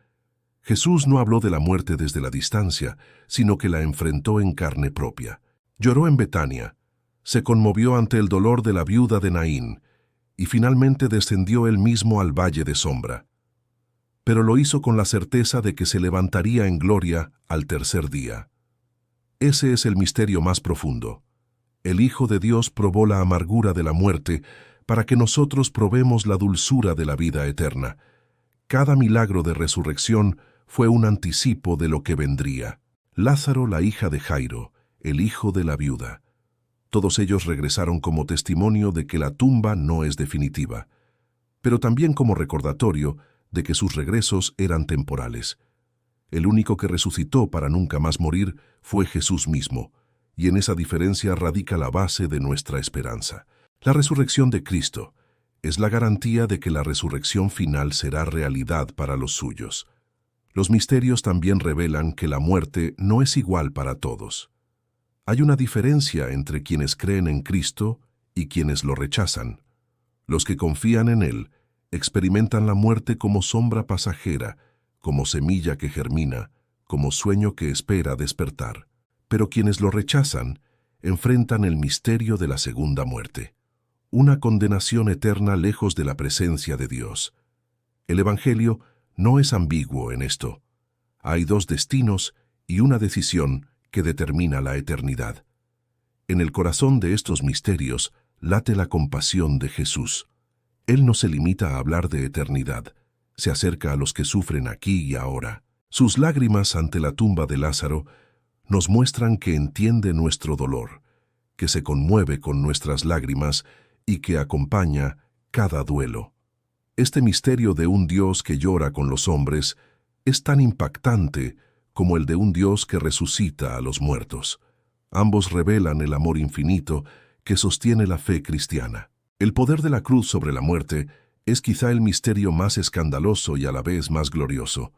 Jesús no habló de la muerte desde la distancia, sino que la enfrentó en carne propia. Lloró en Betania, se conmovió ante el dolor de la viuda de Naín, y finalmente descendió él mismo al valle de sombra. Pero lo hizo con la certeza de que se levantaría en gloria al tercer día. Ese es el misterio más profundo. El Hijo de Dios probó la amargura de la muerte para que nosotros probemos la dulzura de la vida eterna. Cada milagro de resurrección fue un anticipo de lo que vendría. Lázaro, la hija de Jairo, el hijo de la viuda. Todos ellos regresaron como testimonio de que la tumba no es definitiva, pero también como recordatorio de que sus regresos eran temporales. El único que resucitó para nunca más morir fue Jesús mismo, y en esa diferencia radica la base de nuestra esperanza. La resurrección de Cristo es la garantía de que la resurrección final será realidad para los suyos. Los misterios también revelan que la muerte no es igual para todos. Hay una diferencia entre quienes creen en Cristo y quienes lo rechazan. Los que confían en Él experimentan la muerte como sombra pasajera, como semilla que germina, como sueño que espera despertar. Pero quienes lo rechazan enfrentan el misterio de la segunda muerte, una condenación eterna lejos de la presencia de Dios. El Evangelio no es ambiguo en esto. Hay dos destinos y una decisión que determina la eternidad. En el corazón de estos misterios late la compasión de Jesús. Él no se limita a hablar de eternidad, se acerca a los que sufren aquí y ahora. Sus lágrimas ante la tumba de Lázaro nos muestran que entiende nuestro dolor, que se conmueve con nuestras lágrimas y que acompaña cada duelo. Este misterio de un Dios que llora con los hombres es tan impactante como el de un Dios que resucita a los muertos. Ambos revelan el amor infinito que sostiene la fe cristiana. El poder de la cruz sobre la muerte es quizá el misterio más escandaloso y a la vez más glorioso.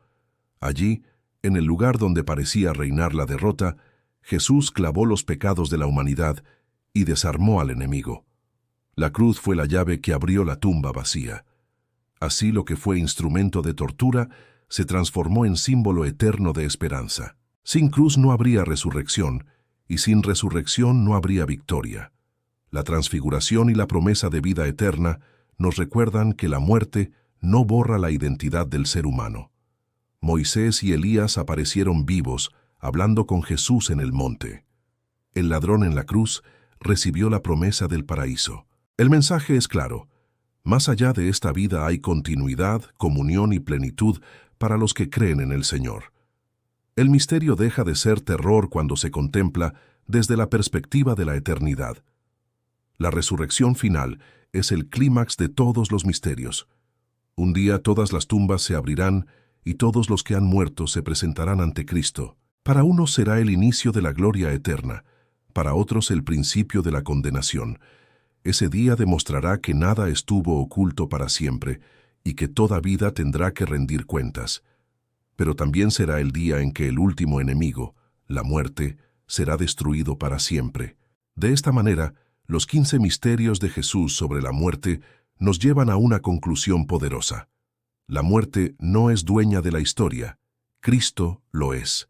Allí, en el lugar donde parecía reinar la derrota, Jesús clavó los pecados de la humanidad y desarmó al enemigo. La cruz fue la llave que abrió la tumba vacía. Así lo que fue instrumento de tortura se transformó en símbolo eterno de esperanza. Sin cruz no habría resurrección, y sin resurrección no habría victoria. La transfiguración y la promesa de vida eterna nos recuerdan que la muerte no borra la identidad del ser humano. Moisés y Elías aparecieron vivos, hablando con Jesús en el monte. El ladrón en la cruz recibió la promesa del paraíso. El mensaje es claro. Más allá de esta vida hay continuidad, comunión y plenitud para los que creen en el Señor. El misterio deja de ser terror cuando se contempla desde la perspectiva de la eternidad. La resurrección final es el clímax de todos los misterios. Un día todas las tumbas se abrirán y todos los que han muerto se presentarán ante Cristo. Para unos será el inicio de la gloria eterna, para otros el principio de la condenación. Ese día demostrará que nada estuvo oculto para siempre y que toda vida tendrá que rendir cuentas. Pero también será el día en que el último enemigo, la muerte, será destruido para siempre. De esta manera, los 15 misterios de Jesús sobre la muerte nos llevan a una conclusión poderosa. La muerte no es dueña de la historia, Cristo lo es.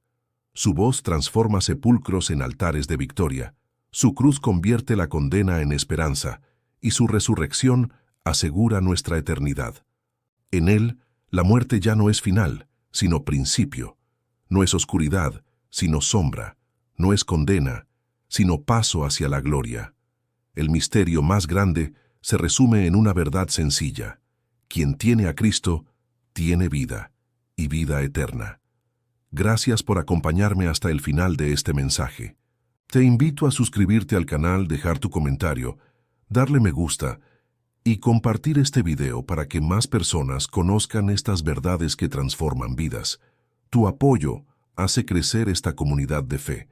Su voz transforma sepulcros en altares de victoria, su cruz convierte la condena en esperanza, y su resurrección asegura nuestra eternidad. En Él, la muerte ya no es final, sino principio. No es oscuridad, sino sombra. No es condena, sino paso hacia la gloria. El misterio más grande se resume en una verdad sencilla. Quien tiene a Cristo, tiene vida, y vida eterna. Gracias por acompañarme hasta el final de este mensaje. Te invito a suscribirte al canal, dejar tu comentario, darle me gusta y compartir este video para que más personas conozcan estas verdades que transforman vidas. Tu apoyo hace crecer esta comunidad de fe.